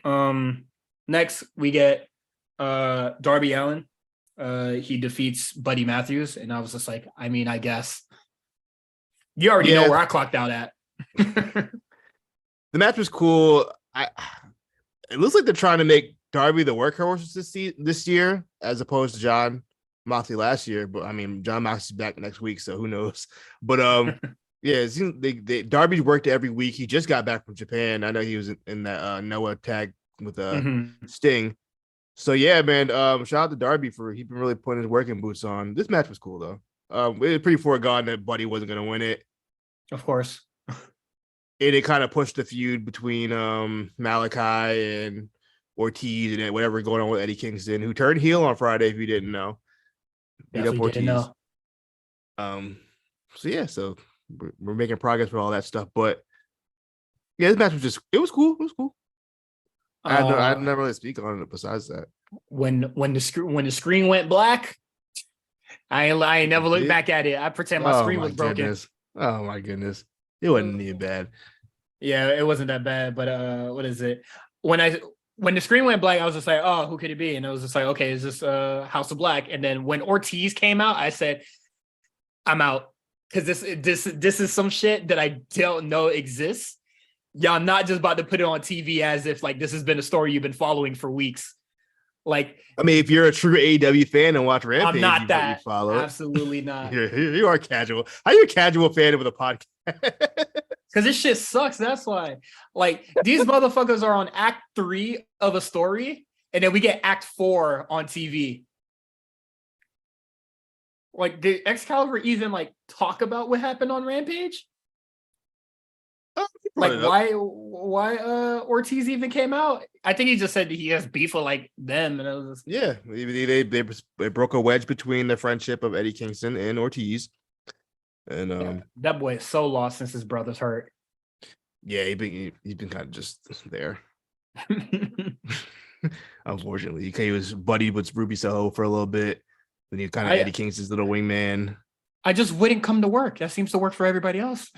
Next we get Darby Allin. He defeats Buddy Matthews. And I was just like, I guess. You already know where I clocked out at. The match was cool. It looks like they're trying to make Darby the workhorse this year, as opposed to John Moxley last year. But John Moxley's back next week, so who knows? But yeah, it seems Darby's worked every week. He just got back from Japan. I know he was in that Noah tag with Sting. So yeah, man. Shout out to Darby he's been really putting his working boots on. This match was cool though. It was pretty foregone that Buddy wasn't going to win it. Of course. And it kind of pushed the feud between Malachi and Ortiz and whatever going on with Eddie Kingston, who turned heel on Friday, if you didn't know. Beat up Ortiz. So we're making progress with all that stuff. But yeah, this match was cool. It was cool. I never really speak on it besides that. When the screen went black, I ain't never looked back at it. I pretend my screen was broken. Goodness. Oh my goodness. It wasn't even bad. Yeah, it wasn't that bad, but what is it? When the screen went black, I was just like, oh, who could it be? And I was just like, okay, is this House of Black? And then when Ortiz came out, I said, I'm out. Because this is some shit that I don't know exists. Y'all not just about to put it on TV as if like this has been a story you've been following for weeks. Like, if you're a true AEW fan and watch Rampage, I'm not that. You follow Absolutely not. You are casual. How are you a casual fan with a podcast? Because this shit sucks. That's why. Like, these motherfuckers are on Act 3 of a story, and then we get Act 4 on TV. Like, did Excalibur even like talk about what happened on Rampage? Like, why Ortiz even came out? I think he just said he has beef with like them, and it was just... they broke a wedge between the friendship of Eddie Kingston and Ortiz, and that boy is so lost since his brother's hurt. Yeah, he's been kind of just there. Unfortunately, he was buddied with Ruby Soho for a little bit. Then he kind of Eddie Kingston's little wingman. I just wouldn't come to work. That seems to work for everybody else.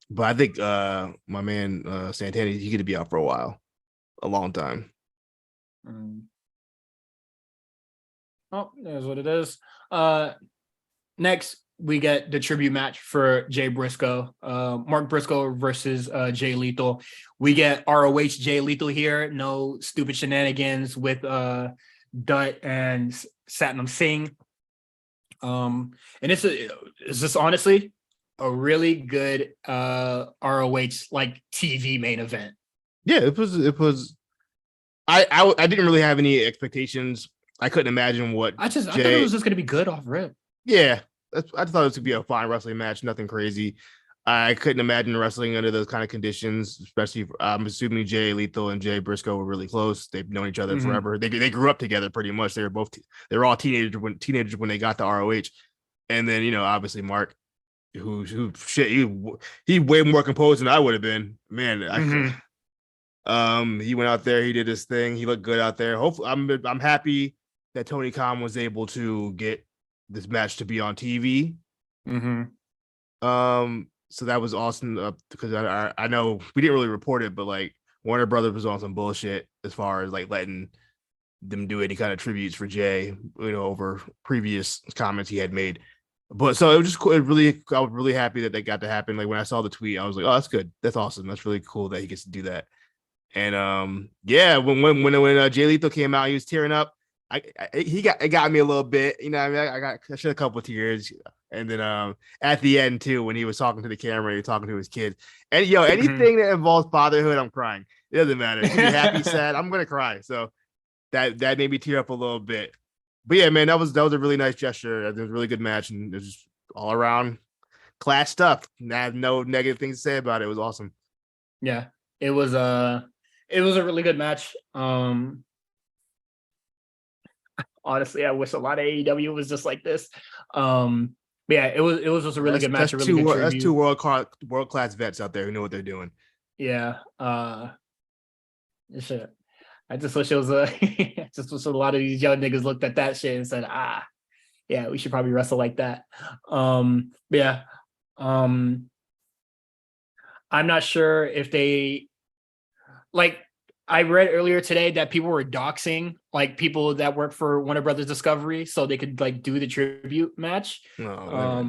But I think my man Santana, he could be out for a long time. Oh, that's what it is. Next, we get the tribute match for Jay Briscoe, Mark Briscoe versus Jay Lethal. We get ROH Jay Lethal here. No stupid shenanigans with Dutt and Satnam Singh. And it's just honestly a really good ROH like TV main event. Yeah, it was I didn't really have any expectations. I couldn't imagine what I thought it Jay. was just gonna be good off rip. Yeah, I thought it was to be a fine wrestling match, nothing crazy. I couldn't imagine wrestling under those kind of conditions, especially I'm assuming Jay Lethal and Jay Briscoe were really close. They've known each other forever. They grew up together pretty much. They were all teenagers when they got to ROH, and then obviously Mark, who shit he way more composed than I would have been. Man, he went out there, he did his thing, he looked good out there. Hopefully, I'm happy that Tony Khan was able to get this match to be on TV. So that was awesome because I know we didn't really report it, but like Warner Brothers was on some bullshit as far as like letting them do any kind of tributes for Jay, over previous comments he had made. But so it was just cool. I was really happy that got to happen. Like when I saw the tweet, I was like, oh, that's good. That's awesome. That's really cool that he gets to do that. And yeah, when Jay Lethal came out, he was tearing up. It got me a little bit, I shed a couple of tears. And then at the end too, when he was talking to the camera, he was talking to his kids. And anything that involves fatherhood, I'm crying. It doesn't matter. If you're happy, sad, I'm gonna cry. So that made me tear up a little bit. But yeah, man, that was a really nice gesture. It was a really good match, and it was just all around class stuff. I have no negative things to say about it. It was awesome. Yeah, it was a really good match. Honestly, I wish a lot of AEW was just like this. Yeah, it was just a really good match. That's two world class vets out there who know what they're doing. Yeah. Shit. I just wish it was just wish a lot of these young niggas looked at that shit and said, yeah, we should probably wrestle like that. Yeah. I'm not sure if they I read earlier today that people were doxing like people that work for Warner Brothers Discovery so they could like do the tribute match. I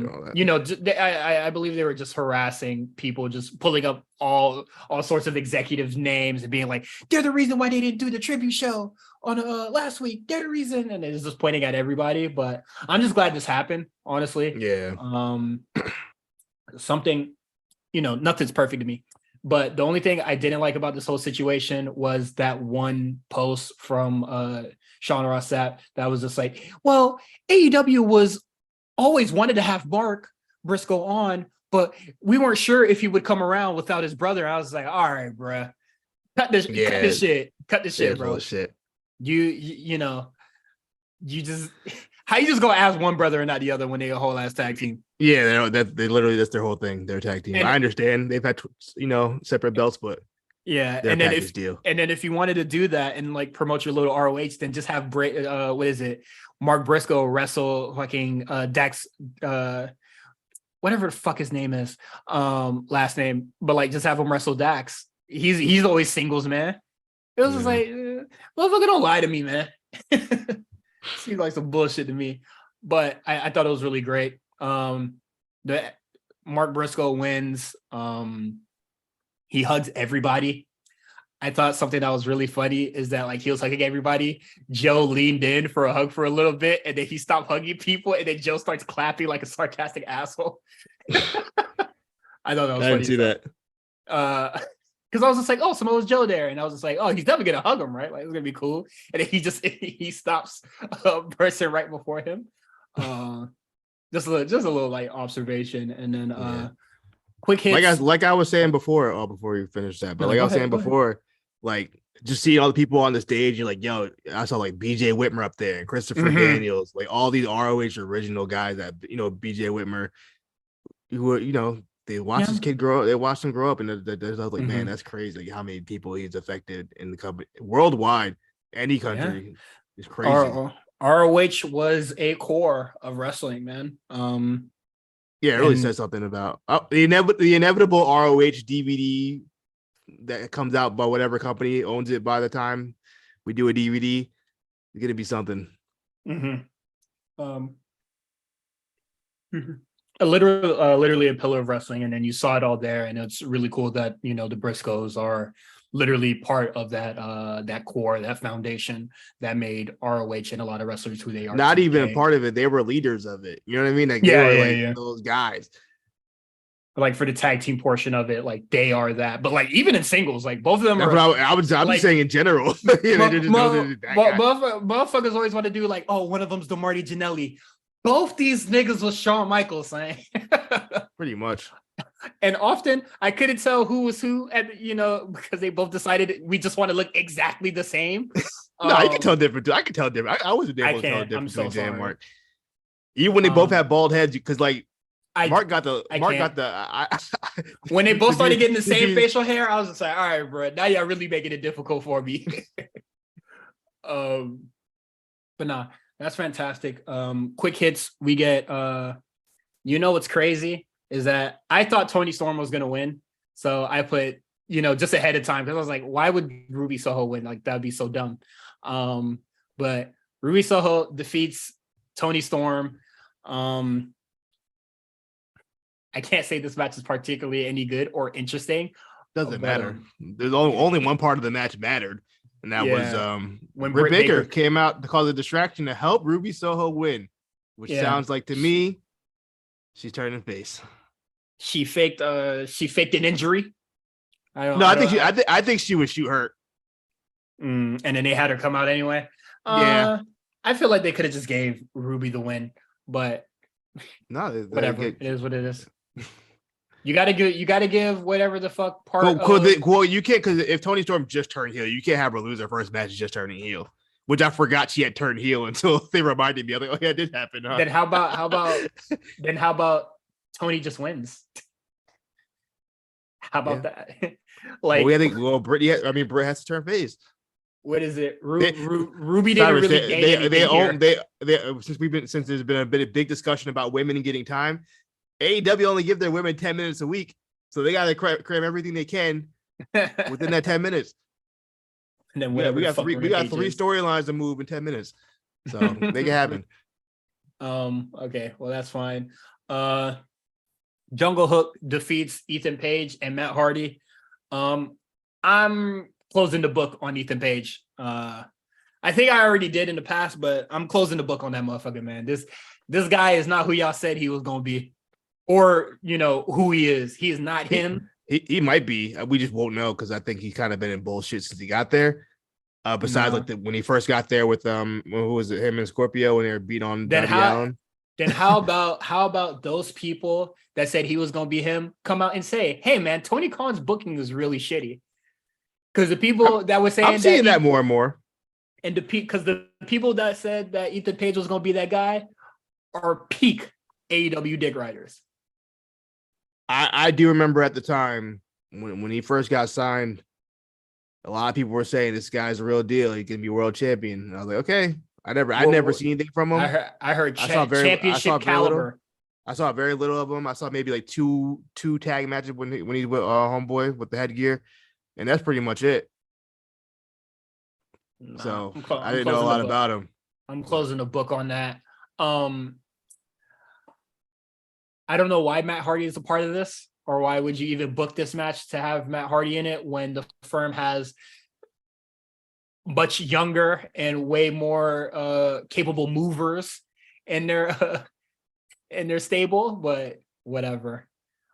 believe they were just harassing people, just pulling up all sorts of executives' names and being like, they're the reason why they didn't do the tribute show on last week. They're the reason, and it's just pointing at everybody. But I'm just glad this happened, honestly. Yeah. Something, nothing's perfect to me. But the only thing I didn't like about this whole situation was that one post from Sean Ross Sapp that was just like, well, AEW was always wanted to have Mark Briscoe on, but we weren't sure if he would come around without his brother. I was like, all right, bro, cut this shit, bro. Bullshit. You just how you just gonna ask one brother and not the other when they a whole ass tag team? Yeah, they literally that's their whole thing. Their tag team. I understand they've had separate belts, but yeah, and then if you wanted to do that and like promote your little ROH, then just have Mark Briscoe wrestle fucking Dax, whatever the fuck his name is, last name, but like just have him wrestle Dax. He's always singles, man. It was just like, motherfucker, don't lie to me, man. Seems like some bullshit to me, but I thought it was really great. The Mark Briscoe wins. He hugs everybody. I thought something that was really funny is that like he was hugging everybody. Joe leaned in for a hug for a little bit, and then he stopped hugging people, and then Joe starts clapping like a sarcastic asshole. I thought that was funny. I didn't see that. Because I was just like, oh, Samoa Joe there, and I was just like, oh, he's definitely gonna hug him, right? Like it's gonna be cool. And then he stops a person right before him. Just a little like observation, and then quick hits. Like I was saying before. Oh, before you finish that, but I was saying before, like just seeing all the people on the stage, you're like, yo, I saw like BJ Whitmer up there and Christopher Daniels, like all these ROH original guys that BJ Whitmer, who were they watched this kid grow up. They watched him grow up, and I was like, man, that's crazy. Like how many people he's affected in the company worldwide, any country is crazy. ROH was a core of wrestling, man. Yeah, it really says something about the inevitable ROH DVD that comes out by whatever company owns it by the time we do a DVD. It's gonna be something. Literally a pillar of wrestling, and then you saw it all there, and it's really cool that the Briscoes are literally part of that core, that foundation that made ROH and a lot of wrestlers who they are. Not even a part of it; they were leaders of it. You know what I mean? Like they were those guys. like for the tag team portion of it, like they are that. But like even in singles, like both of them That's are. what I'm like, just saying in general. Yeah, they just know that guy. Motherfuckers always want to do like, oh, one of them's the Marty Jannetty. Both these niggas was Shawn Michaels, saying. Pretty much. And often I couldn't tell who was who, and because they both decided we just want to look exactly the same. No, you can tell different. I can tell different. I wasn't able to tell the difference between Jay and Mark. Even when they both had bald heads, because like Mark got the when they both started getting the same facial hair, I was just like, all right, bro, now y'all really making it difficult for me. But nah, that's fantastic. Quick hits. We get what's crazy is that I thought Toni Storm was gonna win. So I put, just ahead of time, because I was like, why would Ruby Soho win? Like that'd be so dumb. But Ruby Soho defeats Toni Storm. I can't say this match is particularly any good or interesting. Doesn't matter. There's only one part of the match mattered, and that was when Britt Baker came out to cause a distraction to help Ruby Soho win, which sounds like to me she's turning face. She faked an injury. I think she was shoot hurt. And then they had her come out anyway. I feel like they could have just gave Ruby the win, but no, whatever. It is what it is. You gotta give whatever the fuck part. Well, you can't, because if Toni Storm just turned heel, you can't have her lose her first match just turning heel. Which I forgot she had turned heel until they reminded me. I was like, oh yeah, it did happen. Huh? Then how about Toni just wins? How about that? Like, Britt has to turn face. What is it? Ruby didn't really gain anything. Since there's been a big discussion about women getting time. AEW only give their women 10 minutes a week, so they gotta cram everything they can within that 10 minutes. And then we got three storylines to move in 10 minutes, so make it happen. Okay, well that's fine. Jungle Hook defeats Ethan Page and Matt Hardy. I'm closing the book on Ethan Page. I think I already did in the past, but I'm closing the book on that motherfucker, man. This guy is not who y'all said he was gonna be, or who he is. He is not him. He might be. We just won't know, because I think he's kind of been in bullshit since he got there. Besides, when he first got there with who was it? Him and Scorpio, when they were beat on Darby Allin. Then how about those people that said he was gonna be him come out and say, "Hey, man, Tony Khan's booking is really shitty." Because the people that were saying I'm seeing that more and more, and because the people that said that Ethan Page was gonna be that guy are peak AEW dick riders. I do remember at the time when he first got signed, a lot of people were saying this guy's a real deal. He can be world champion. And I was like, okay. I never seen anything from him. I heard championship caliber. I saw very little of him. I saw maybe like two tag matches when he's with Homeboy with the headgear, and that's pretty much it. So I didn't know a lot about him. I'm closing the book on that. I don't know why Matt Hardy is a part of this, or why would you even book this match to have Matt Hardy in it when the firm has much younger and way more capable movers in their stable, but whatever.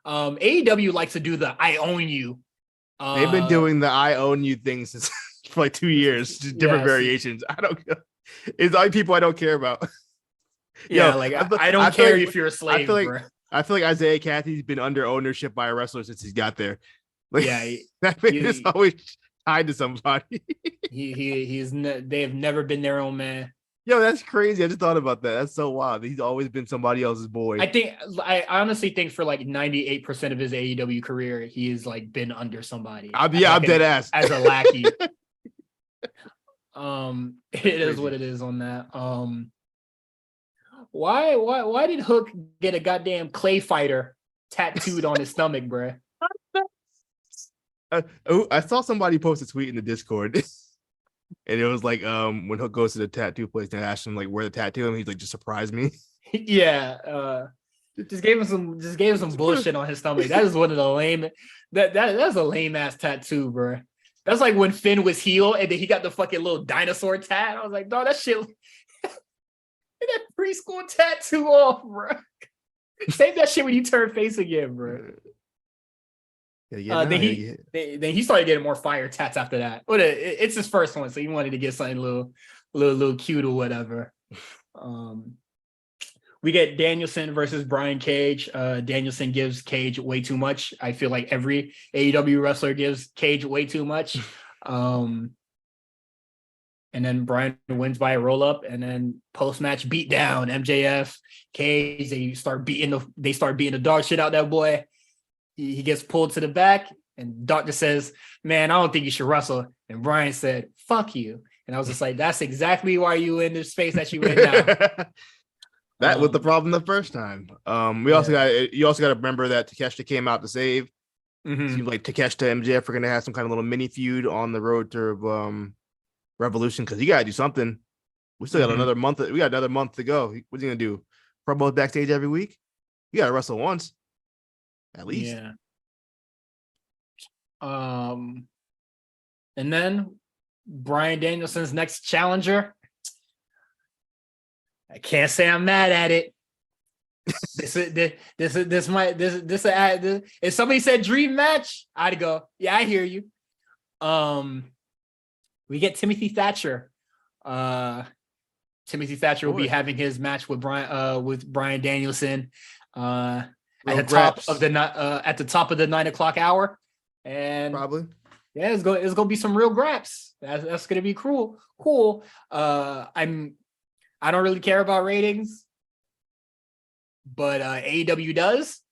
AEW likes to do the "I own you." They've been doing the "I own you" thing since for like 2 years, just different variations. I don't. It's like people I don't care about. Yeah, I don't care if you're a slave. I feel like Isaiah Cathy's been under ownership by a wrestler since he's got there. Like, yeah, he's always tied to somebody. They have never been their own man. Yo, that's crazy. I just thought about that. That's so wild. He's always been somebody else's boy. I honestly think for like 98% of his AEW career, he has like been under somebody. I'm dead ass as a lackey. It is what it is on that. Why did Hook get a goddamn clay fighter tattooed on his stomach, bro? I saw somebody post a tweet in the Discord, and it was like, when Hook goes to the tattoo place, they asked him like where the tattoo, and he's like, just surprise me. Yeah, just gave him some bullshit on his stomach. That is one of the lame. That's a lame ass tattoo, bro. That's like when Finn was heel, and then he got the fucking little dinosaur tat. I was like, no, that shit. That preschool tattoo off, bro. Save that shit when you turn face again, bro. Then he started getting more fire tats after that. But it's his first one, so he wanted to get something a little cute or whatever. We get Danielson versus Brian Cage. Danielson gives Cage way too much. I feel like every AEW wrestler gives Cage way too much. And then Brian wins by a roll up, and then post match beatdown. MJF, Cage, they start beating the dog shit out that boy. He gets pulled to the back, and Doctor says, "Man, I don't think you should wrestle." And Brian said, "Fuck you." And I was just like, "That's exactly why you in the space that you in now." That was the problem the first time. You also got to remember that Takeshita came out to save. Mm-hmm. Seems like Takeshita and MJF are gonna have some kind of little mini feud on the road to Revolution, because you gotta do something. We still got another month. We got another month to go. What's he gonna do? Promos backstage every week? You gotta wrestle once, at least. Yeah. And then Bryan Danielson's next challenger. I can't say I'm mad at it. If somebody said dream match, I'd go, yeah, I hear you. We get Timothy Thatcher. Timothy Thatcher will be having his match with Bryan Danielson at the top of the 9 o'clock hour, and probably it's gonna be some real graps. That's gonna be cool. I don't really care about ratings, but AEW does.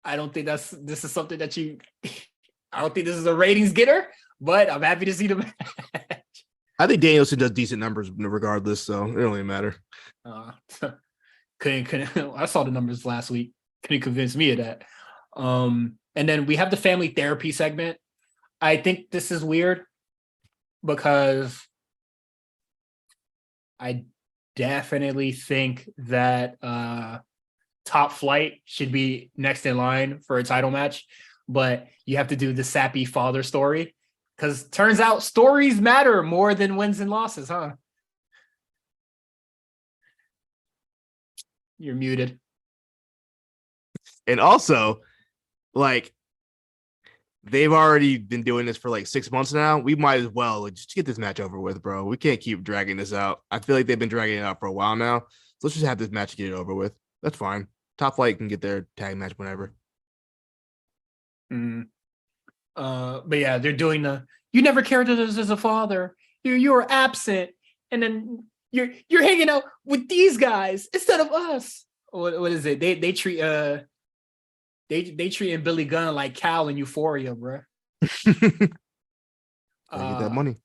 I don't think this is something that I don't think this is a ratings getter, but I'm happy to see them. I think Danielson does decent numbers regardless, so it don't really matter. Couldn't I saw the numbers last week. Couldn't convince me of that. And then we have the family therapy segment. I think this is weird because I definitely think that Top Flight should be next in line for a title match, but you have to do the sappy father story, because turns out stories matter more than wins and losses, huh? You're muted. And also, like, they've already been doing this for like 6 months now. We might as well just get this match over with, bro. We can't keep dragging this out. I feel like they've been dragging it out for a while now. So let's just have this match get it over with. That's fine. Top Flight can get their tag match whenever. But yeah, they're doing you never cared of us as a father. You were absent, and then you're hanging out with these guys instead of us. What is it? They treat they treating Billy Gunn like Cal in Euphoria, bro. Get that money.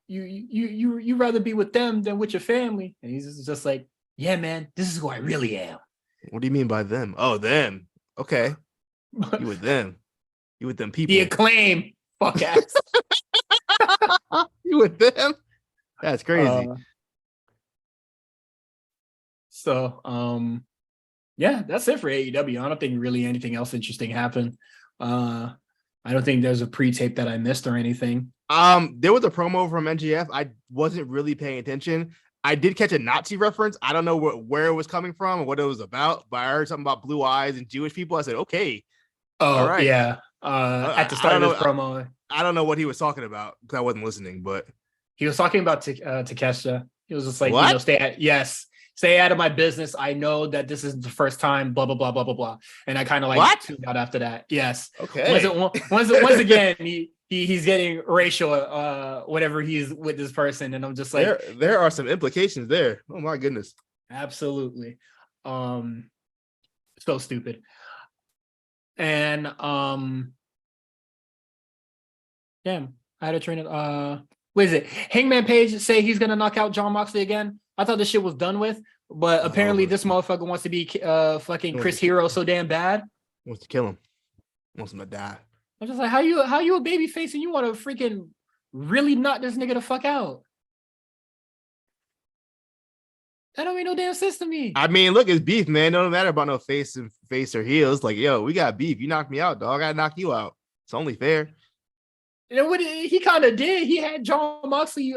You rather be with them than with your family. And he's just like, yeah, man, this is who I really am. What do you mean by them? Oh, them. Okay. You with them. You with them people. The Acclaim. Fuck ass. You with them? That's crazy. Yeah, that's it for AEW. I don't think really anything else interesting happened. I don't think there's a pre-tape that I missed or anything. There was a promo from NGF. I wasn't really paying attention. I did catch a Nazi reference. I don't know where it was coming from or what it was about, but I heard something about blue eyes and Jewish people. I said, okay. Oh, all right. Yeah. At the start of this promo. I don't know what he was talking about because I wasn't listening, but he was talking about Takeshita. He was just like, what? Stay out of my business. I know that this is the first time, blah, blah, blah, blah, blah, blah. And I kind of like tuned out after that. Yes. Okay. Once again, he's getting racial whenever he's with this person. And I'm just like, there are some implications there. Oh my goodness. Absolutely. So stupid. And damn, I had a train of what is it? Hangman Page say he's gonna knock out Jon Moxley again. I thought this shit was done with, but apparently this motherfucker wants to be fucking Chris Hero so damn bad. Wants to kill him. Wants him to die. I'm just like, how you a baby face and you want to freaking really knock this nigga the fuck out? That don't make no damn sense to me. I mean, look, it's beef, man. It don't matter about no face or heels. Like, yo, we got beef. You knocked me out, dog. I gotta knock you out. It's only fair. And what he kind of did, he had Jon Moxley,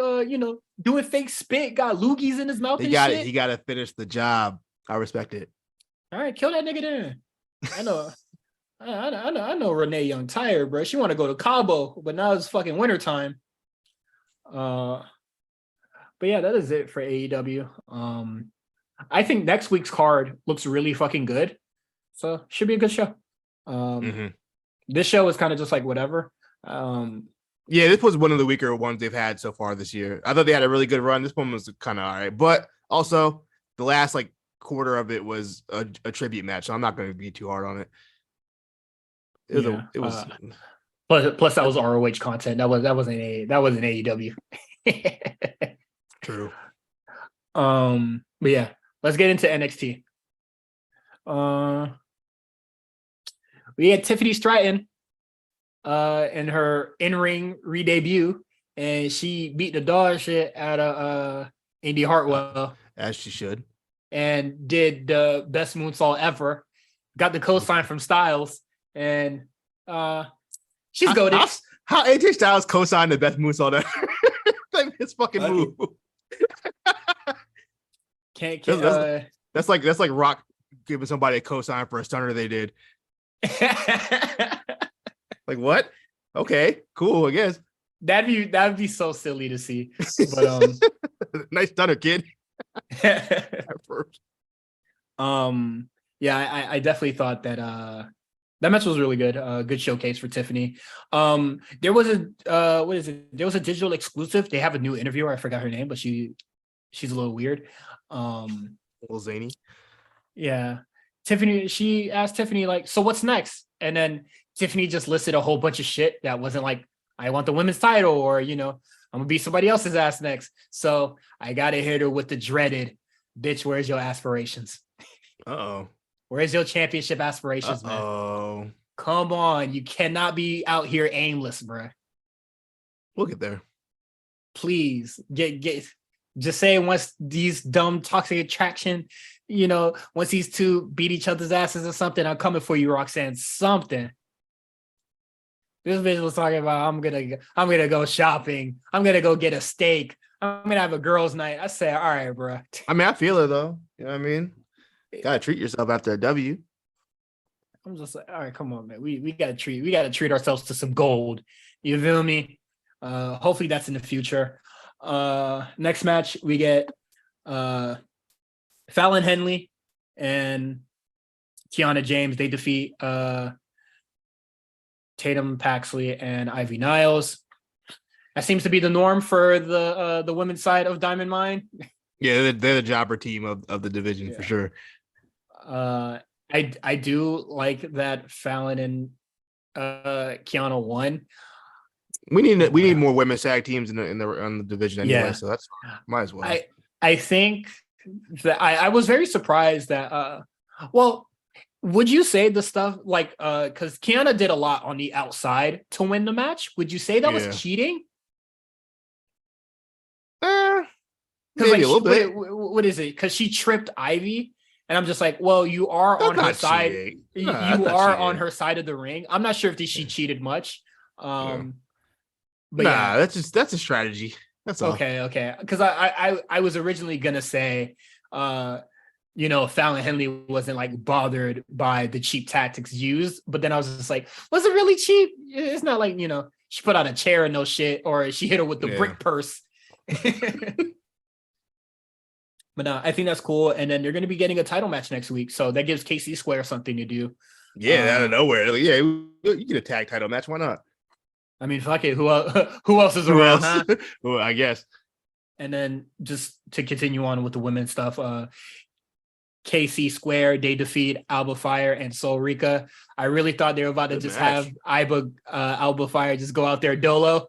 doing fake spit, got loogies in his mouth. He got to finish the job. I respect it. All right, kill that nigga then. I know. I know Renee Young tired, bro. She want to go to Cabo, but now it's fucking wintertime. But yeah, that is it for AEW. I think next week's card looks really fucking good. So should be a good show. This show is kind of just like whatever. Yeah, this was one of the weaker ones they've had so far this year. I thought they had a really good run. This one was kind of all right, but also the last like quarter of it was a tribute match, so I'm not going to be too hard on it. It was plus that was ROH content. That wasn't AEW. True. But yeah, let's get into NXT. We had Tiffany Stratton in her in-ring re-debut, and she beat the dog shit out of Indy Hartwell. As she should. And did the best moonsault ever. Got the co-sign from Styles, and she's goated. How AJ Styles co-signed the best moonsault ever? Like his fucking move. That's like Rock giving somebody a co-sign for a stunner they did. Like what? Okay, cool. I guess that'd be so silly to see. But nice stunner, kid. Yeah, I definitely thought that that match was really good. Good showcase for Tiffany. There was a what is it? There was a digital exclusive. They have a new interviewer. I forgot her name, but she's a little weird. A little zany. Yeah. Tiffany, she asked Tiffany, like, so what's next? And then Tiffany just listed a whole bunch of shit that wasn't like, I want the women's title, or, you know, I'm gonna beat somebody else's ass next. So I gotta hit her with the dreaded, bitch, where's your aspirations? Uh-oh. Where's your championship aspirations, man? Come on. You cannot be out here aimless, bro. We'll get there. Please get just say once these dumb toxic attraction, you know, once these two beat each other's asses or something, I'm coming for you, Roxanne. Something. This bitch was talking about I'm gonna go shopping. I'm gonna go get a steak. I'm gonna have a girls' night. I said, all right, bro. I mean, I feel it though. You know what I mean? Gotta treat yourself after a W. I'm just like, all right, come on, man. We gotta treat ourselves to some gold. You feel me? Hopefully that's in the future. Next match we get Fallon Henley and Kiana James. They defeat Tatum Paxley and Ivy Niles. That seems to be the norm for the women's side of Diamond Mine. Yeah, they're the jobber team of the division for sure. I do like that Fallon and Kiana won. We need more women's tag teams on the division anyway, so that's fine. Might as well. I think that I was very surprised that well, would you say the stuff like because Kiana did a lot on the outside to win the match? Would you say that was cheating? Maybe like, a little bit. What is it? Because she tripped Ivy, and I'm just like, well, you are That's on her side. Cheating. You are on her side of the ring. I'm not sure if she cheated much. But that's a strategy. That's all. Okay. Because I was originally gonna say, you know, Fallon Henley wasn't like bothered by the cheap tactics used, but then I was just like, was it really cheap? It's not like, you know, she put out a chair and no shit, or she hit her with the brick purse. But no, I think that's cool. And then they're going to be getting a title match next week, so that gives KC Square something to do. Yeah, out of nowhere. Like, yeah, you get a tag title match. Why not? I mean, fuck it. Who else is around? Huh? Well, I guess. And then just to continue on with the women's stuff, KC Square, they defeat Alba Fire and Soul Rika. I really thought they were about to have Alba Fire just go out there dolo.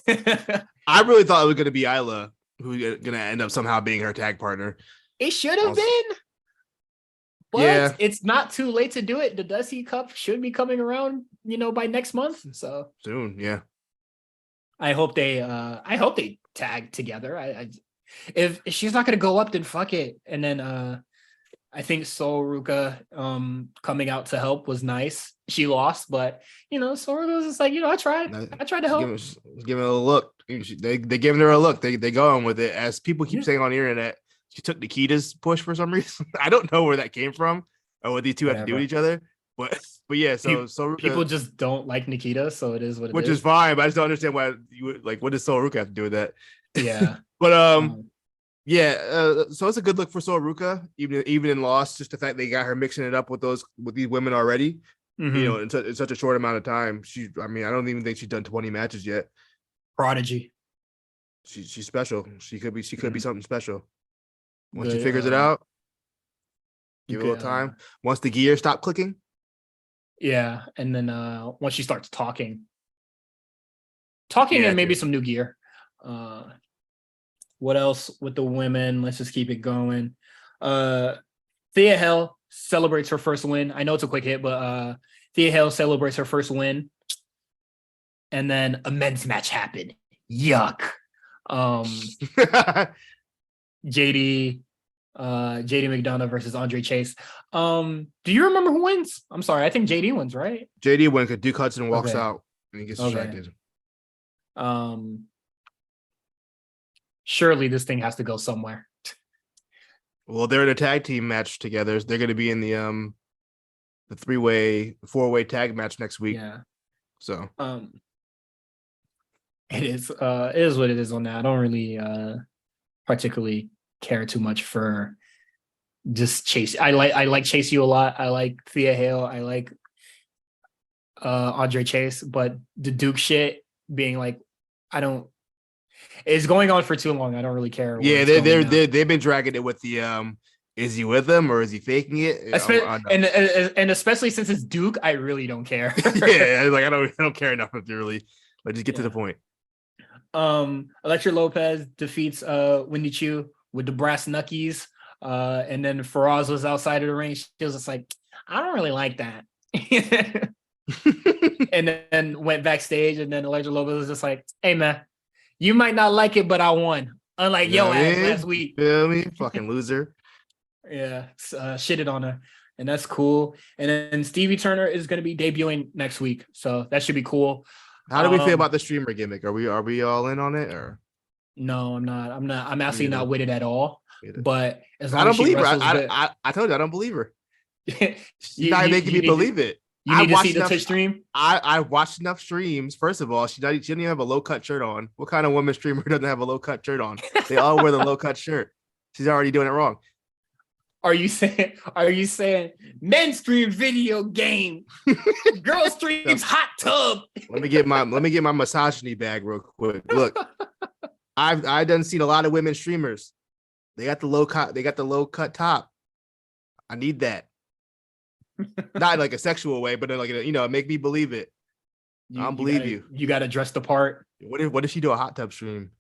I really thought it was going to be Isla who's going to end up somehow being her tag partner. It should have been. But it's not too late to do it. The Dusty Cup should be coming around, you know, by next month. So soon, yeah. I hope they tag together. If she's not gonna go up, then fuck it. And then I think Soul Ruka coming out to help was nice. She lost, but you know, Soul Ruka was just like, you know, I tried to help. Give her a look. They giving her a look. They going with it. As people keep saying on the internet, she took Nikita's push for some reason. I don't know where that came from, what these two have to do with Whatever. each other. But yeah, so Soruka, People just don't like Nikita, so it is what it which is. is fine, but I just don't understand why you would like. What does Soruka have to do with that? Yeah. But Um, yeah. So it's a good look for Soruka, even in loss. Just the fact they got her mixing it up with these women already. mhm. In such a short amount of time. I mean, I don't even think she's done 20 matches yet. Prodigy. She's special. She could be something special. Once she Good. figures it out, give it a Good. little time. Once the gear stop clicking. Yeah, and then once she starts talking, Yeah, and maybe too. some new gear. What else with the women? Let's just keep it going. Thea Hale celebrates her first win. I know it's a quick hit, but Thea Hale celebrates her first win. And then a men's match happened. Yuck. JD McDonough versus Andre Chase. Do you remember who wins? I'm sorry, I think JD wins, right? JD wins because Duke Hudson walks Okay. out and he gets distracted. Surely this thing has to go somewhere. Well, they're in a tag team match together. They're going to be in the 4-way tag match next week. Yeah. So it is what it is on that. I don't really particularly care too much for just Chase. I like Chase U a lot. I like Thea Hale. I like Andre Chase, but the Duke shit being like, it's going on for too long. I don't really care. Yeah, they've been dragging it with the is he with them or is he faking it? And especially since it's Duke, I really don't care. Yeah, like I don't care enough to really like just get to the point. Electra Lopez defeats Wendy Chu with the brass knuckies. And then Faraz was outside of the ring. She was just like, I don't really like that. And then went backstage, and then Electra Lopez was just like, hey man, you might not like it, but I won. Unlike your ass last week. Feel me? Fucking loser. Yeah, shitted on her. And that's cool. And then Stevie Turner is going to be debuting next week. So that should be cool. How do we feel about the streamer gimmick? Are we all in on it or? No, I'm not. I'm actually not with it at all. But as long I don't as she believe her. wrestles I told you I don't believe her. She's you not making me believe it. You need to see the Twitch stream. I watched enough streams. First of all, she didn't even have a low cut shirt on. What kind of woman streamer doesn't have a low cut shirt on? They all wear the low cut shirt. She's already doing it wrong. Are you saying men stream video game, girl streams hot tub? Let me get my misogyny bag real quick. Look, I done seen a lot of women streamers. They got the low cut top. I need that. Not like a sexual way, but like make me believe it. I don't believe you. You got to dress the part. What if she do a hot tub stream?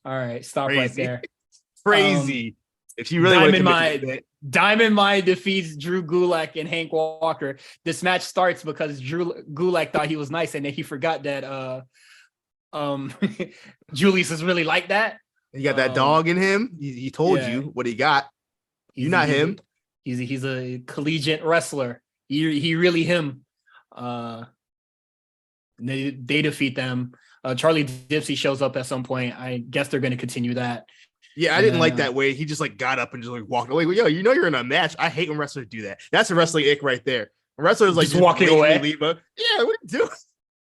All right, stop Crazy. right there. Crazy. If she really Diamond Mine defeats Drew Gulak and Hank Walker. This match starts because Drew Gulak thought he was nice, and then he forgot that Julius is really like that. He got that dog in him. He told you what he got. You're not him. He's a collegiate wrestler. He really him. They defeat them. Charlie Dipsy shows up at some point. I guess they're going to continue that. Yeah, I didn't like that way. He just like got up and just like walked away. Yo, you're in a match. I hate when wrestlers do that. That's a wrestling ick right there. A wrestler is like just walking away. Yeah, what are you doing?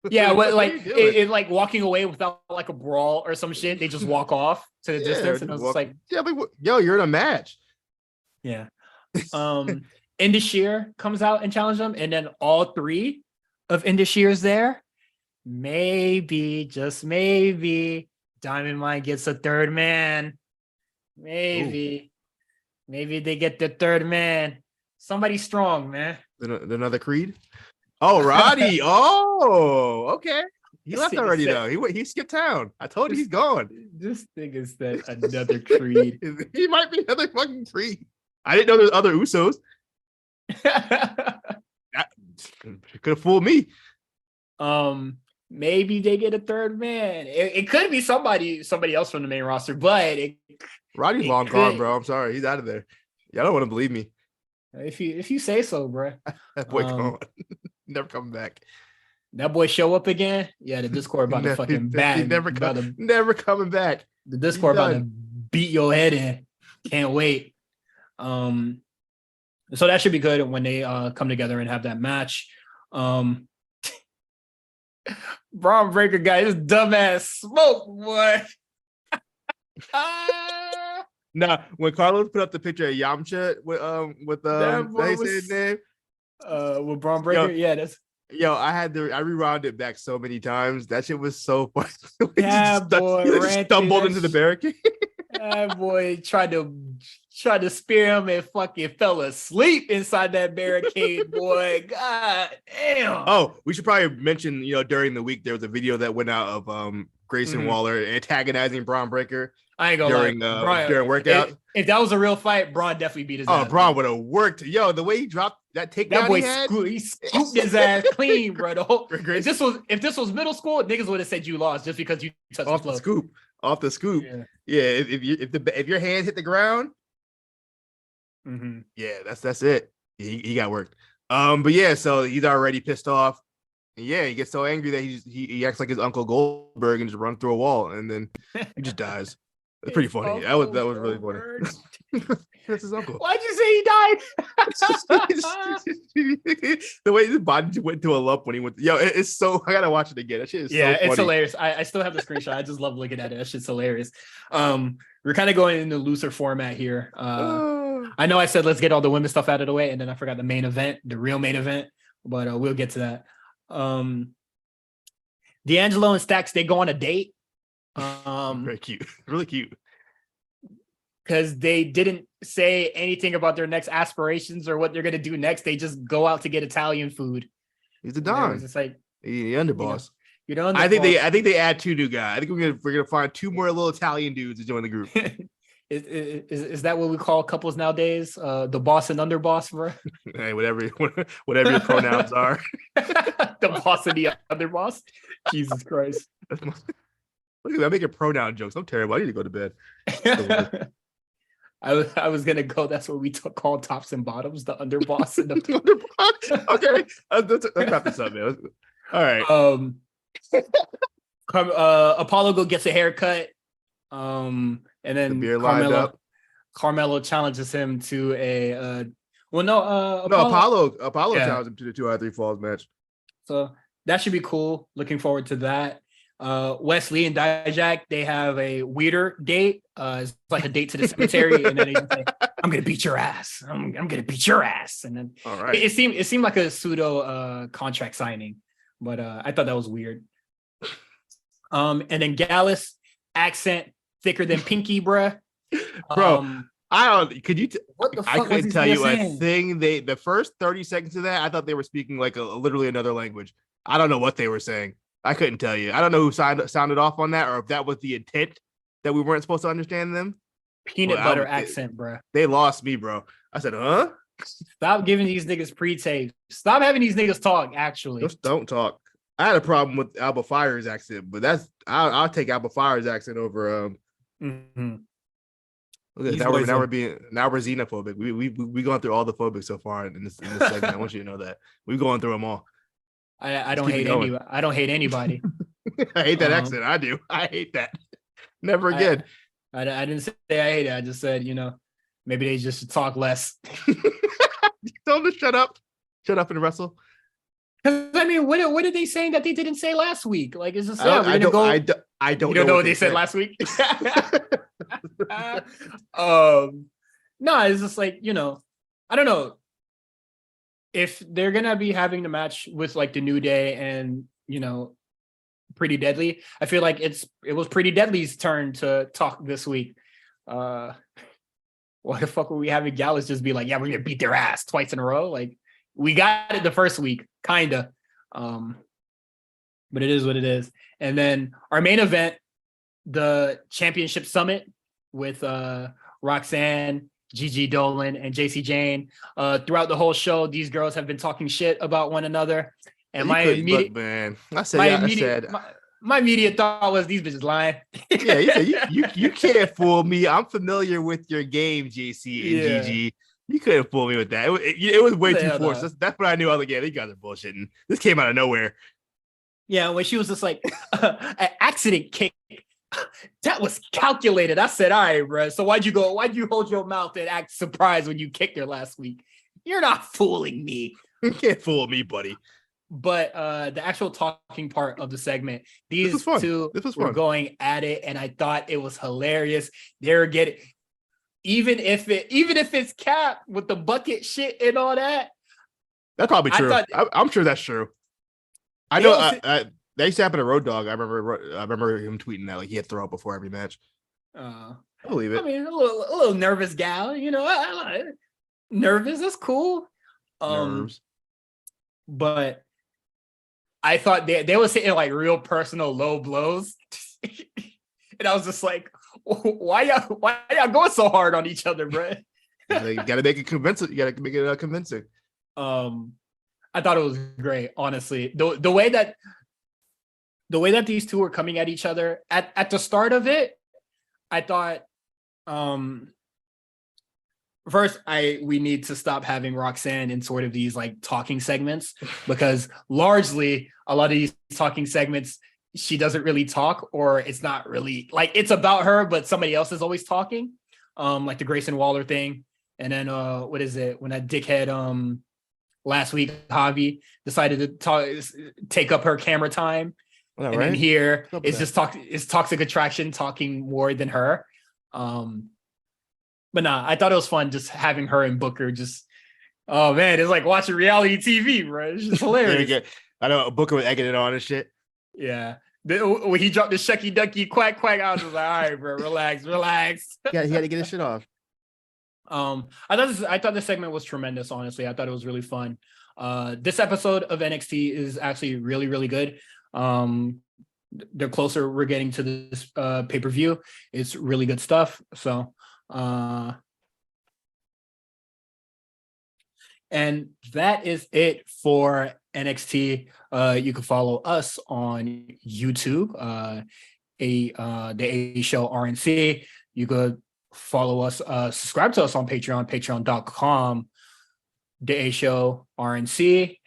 Yeah, it like walking away without like a brawl or some shit. They just walk off to the distance, and I was just like, yo, you're in a match. Yeah. Indashir comes out and challenges them, and then all three of Indashir's there. Maybe, just maybe, Diamond Mine gets a third man. Maybe they get the third man. Somebody strong, man. Another Creed. Oh, Roddy. Oh, okay. He left already though. He skipped town. I told you he's gone. This thing is that another Creed. He might be another fucking Creed. I didn't know there's other Usos. That could have fooled me. Maybe they get a third man. It could be somebody else from the main roster, but Roddy's long gone, bro. I'm sorry, he's out of there. Y'all don't want to believe me. If you say so, bro. That boy gone. Never coming back. That boy show up again. Yeah, the Discord about to fucking bang. Never coming back. The Discord about to beat your head in. Can't wait. So that should be good when they come together and have that match. Braun Breaker guy, this dumbass smoke, boy. Nah, when Carlos put up the picture of Yamcha with that how boy you say his name? With Braun Breaker, I rewound it back so many times. That shit was so funny. That boy just stumbled into the barricade. That boy tried to spear him and fucking fell asleep inside that barricade, boy. God damn. Oh, we should probably mention, during the week there was a video that went out of Grayson Waller antagonizing Braun Breaker. I ain't gonna lie. During workout. If that was a real fight, Braun definitely beat his ass. Oh, Braun would have worked. Yo, the way he dropped that takedown, that boy he scooped his ass clean, bro. If this was middle school, niggas would have said you lost just because you touched off the scoop. Off the scoop. Yeah. If your hands hit the ground, yeah, that's it. He got worked. But yeah, so he's already pissed off. Yeah, he gets so angry that he acts like his Uncle Goldberg and just runs through a wall, and then he just dies. It's pretty funny. That was really funny. That's his uncle. Why'd you say he died? The way his body went to a lump when he went. It's so. I gotta watch it again. That shit is so funny. It's hilarious. I still have the screenshot. I just love looking at it. That shit's hilarious. We're kind of going into looser format here. I know I said let's get all the women stuff out of the way, and then I forgot the main event, the real main event. But we'll get to that. D'Angelo and Stacks, they go on a date. Very cute, really cute. Because they didn't say anything about their next aspirations or what they're gonna do next. They just go out to get Italian food. He's the Don. It's like the underboss. Underboss. I think they add 2 new guys. I think we're gonna find 2 more little Italian dudes to join the group. Is that what we call couples nowadays? The boss and underboss, bro. Hey, whatever your pronouns are. The boss and the underboss. Jesus Christ. Look at that, I'm making pronoun jokes. I'm terrible. I need to go to bed. I was gonna go. That's what we call tops and bottoms, the underboss and the underboss. Okay, let's wrap this up, man. All right. Apollo gets a haircut. And then Carmelo challenges him to a Apollo challenged him to the 2 out of 3 falls match. So that should be cool. Looking forward to that. Wesley and Dijak, they have a weirder date. It's like a date to the cemetery, and then they say, "I'm gonna beat your ass. I'm gonna beat your ass." And then all right, it seemed like a pseudo contract signing, but I thought that was weird. And then Gallus, accent thicker than Pinky, bruh. Bro, I don't. Could you? What the fuck? I couldn't tell you a thing. The first 30 seconds of that, I thought they were speaking like literally another language. I don't know what they were saying. I couldn't tell you. I don't know who sounded off on that, or if that was the intent that we weren't supposed to understand them. Peanut butter accent, bro. They lost me, bro. I said, huh? Stop giving these niggas pre-tapes. Stop having these niggas talk, actually. Just don't talk. I had a problem with Alba Fire's accent, but I'll take Alba Fire's accent over Look at now we're xenophobic. We going through all the phobics so far in this segment. I want you to know that. We're going through them all. I don't hate anybody. I don't hate anybody. I hate that accent. I do. I hate that. Never again. I didn't say I hate it. I just said, maybe they just should talk less. Tell them to shut up. Shut up and wrestle. I mean, what are they saying that they didn't say last week? Like, is this I don't know. You don't know what they said last week? No, it's just like, I don't know. If they're gonna be having the match with like the New Day and Pretty Deadly, I feel like it was Pretty Deadly's turn to talk this week. Why the fuck were we having Gallus just be like, yeah, we're gonna beat their ass twice in a row? Like, we got it the first week, kinda. But it is what it is. And then our main event, the Championship Summit with Roxanne, Gigi Dolan, and JC Jane. Throughout the whole show, these girls have been talking shit about one another. And my immediate thought was these bitches lying. Yeah, you can't fool me. I'm familiar with your game, JC and Gigi. You couldn't fool me with that. It was way too forced. That's what I knew. I was like, yeah, these guys are bullshitting. This came out of nowhere. Yeah, when she was just like, an accident kick. That was calculated. I said, all right, bro. So why'd you hold your mouth and act surprised when you kicked her last week? You're not fooling me. You can't fool me, buddy. But the actual talking part of the segment, these two were fun. going at it, and I thought it was hilarious. They were getting, even if it's Cap with the bucket shit and all that. That's probably true. I'm sure that's true. I know that used to happen to Road Dogg. I remember him tweeting that like he had throw up before every match. I believe it. I mean, a little nervous gal, you know. I nervous. That's cool. Nerves. But I thought they was hitting like real personal low blows, and I was just like, why y'all going so hard on each other, bro? You got to make it convincing. You got to make it convincing. I thought it was great, honestly. The way that these two were coming at each other at the start of it, I thought, first, we need to stop having Roxanne in sort of these like talking segments, because largely a lot of these talking segments, she doesn't really talk, or it's not really like it's about her, but somebody else is always talking, like the Grayson Waller thing. And then what is it when that dickhead last week Javi decided to take up her camera time, and then here it's just it's Toxic Attraction talking more than her. But nah, I thought it was fun just having her and Booker just, oh man, it's like watching reality TV, bro. It's just hilarious. I know Booker was egging it on and shit. Yeah. When he dropped the shucky ducky quack quack, I was just like, all right, bro, relax. Yeah, he had to get his shit off. I thought this segment was tremendous, honestly. I thought it was really fun. This episode of NXT is actually really, really good. The closer we're getting to this pay-per-view, it's really good stuff. So and that is it for NXT. You can follow us on YouTube, the A Show RNC. You could follow us, subscribe to us on Patreon, patreon.com, the A Show RNC.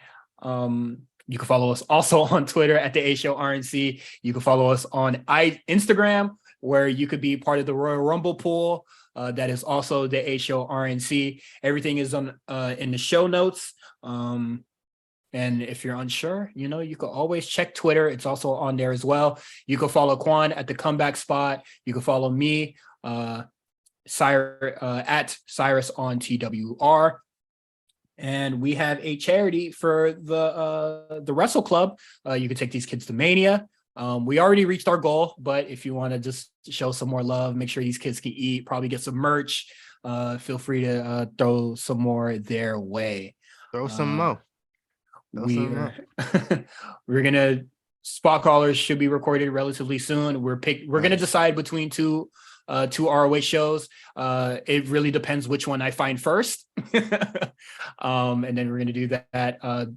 You can follow us also on Twitter at the A Show RNC. You can follow us on Instagram, where you could be part of the Royal Rumble pool. That is also the A Show RNC. Everything is on in the show notes. And if you're unsure, you know, you can always check Twitter. It's also on there as well. You can follow Quan at the Comeback Spot. You can follow me, Cyrus at Cyrus on TWR. And we have a charity for the Wrestle Club. You can take these kids to Mania. We already reached our goal, but if you want to just show some more love, make sure these kids can eat, probably get some merch. Feel free to throw some more their way. Throw some more. We're gonna spot callers should be recorded relatively soon. We're gonna decide between two ROH shows. It really depends which one I find first. And then we're gonna do that.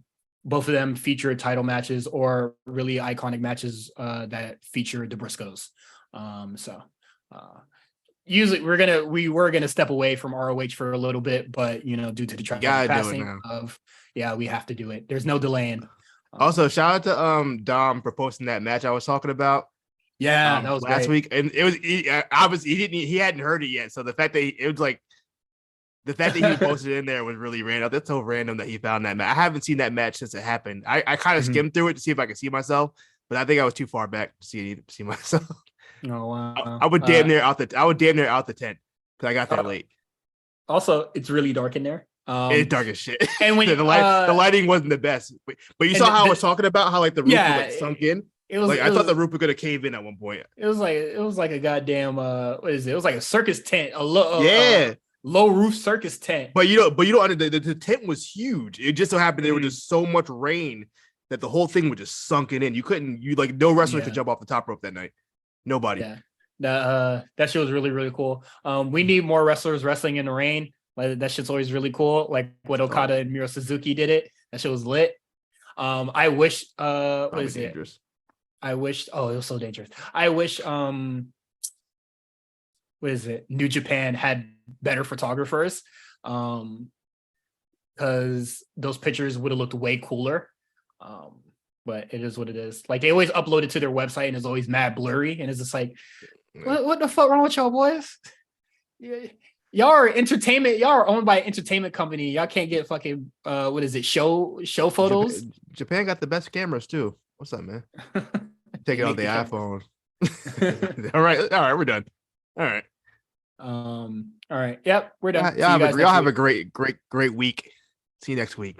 Both of them feature title matches or really iconic matches that feature the Briscoes. Usually we were gonna step away from ROH for a little bit, but you know, due to the tragic passing of, we have to do it. There's no delaying. Also, shout out to Dom for posting that match I was talking about. Yeah, that was last week, and it was he hadn't heard it yet. So the fact that he posted it in there was really random. That's so random that he found that match. I haven't seen that match since it happened. I kind of skimmed through it to see if I could see myself, but I think I was too far back to see myself. Oh wow! I would damn near out the tent because I got there late. Also, it's really dark in there. It's dark as shit. And when the lighting wasn't the best, but you saw how I was talking about how like the roof was like sunk in. It was like I thought the roof was gonna cave in at one point. It was like a goddamn what is it? It was like a circus tent, low roof circus tent. But you don't the tent was huge. It just so happened there was just so much rain that the whole thing was just sunken in. No wrestler could jump off the top rope that night. Nobody. Yeah. That shit was really, really cool. We need more wrestlers wrestling in the rain. Like that shit's always really cool. Like what Okada and Miro Suzuki did it. That shit was lit. I wish what is dangerous. It was so dangerous. I wish what is it? New Japan had better photographers. Because those pictures would have looked way cooler. But it is what it is. Like they always upload it to their website and it's always mad blurry. And it's just like, what the fuck wrong with y'all boys? Yeah. Y'all are entertainment. Y'all are owned by an entertainment company. Y'all can't get fucking what is it? Show photos. Japan got the best cameras too. What's up, man? Take it on the iPhone. All right, we're done. All right. All right. Yep, we're done. Y'all have a great week. See you next week.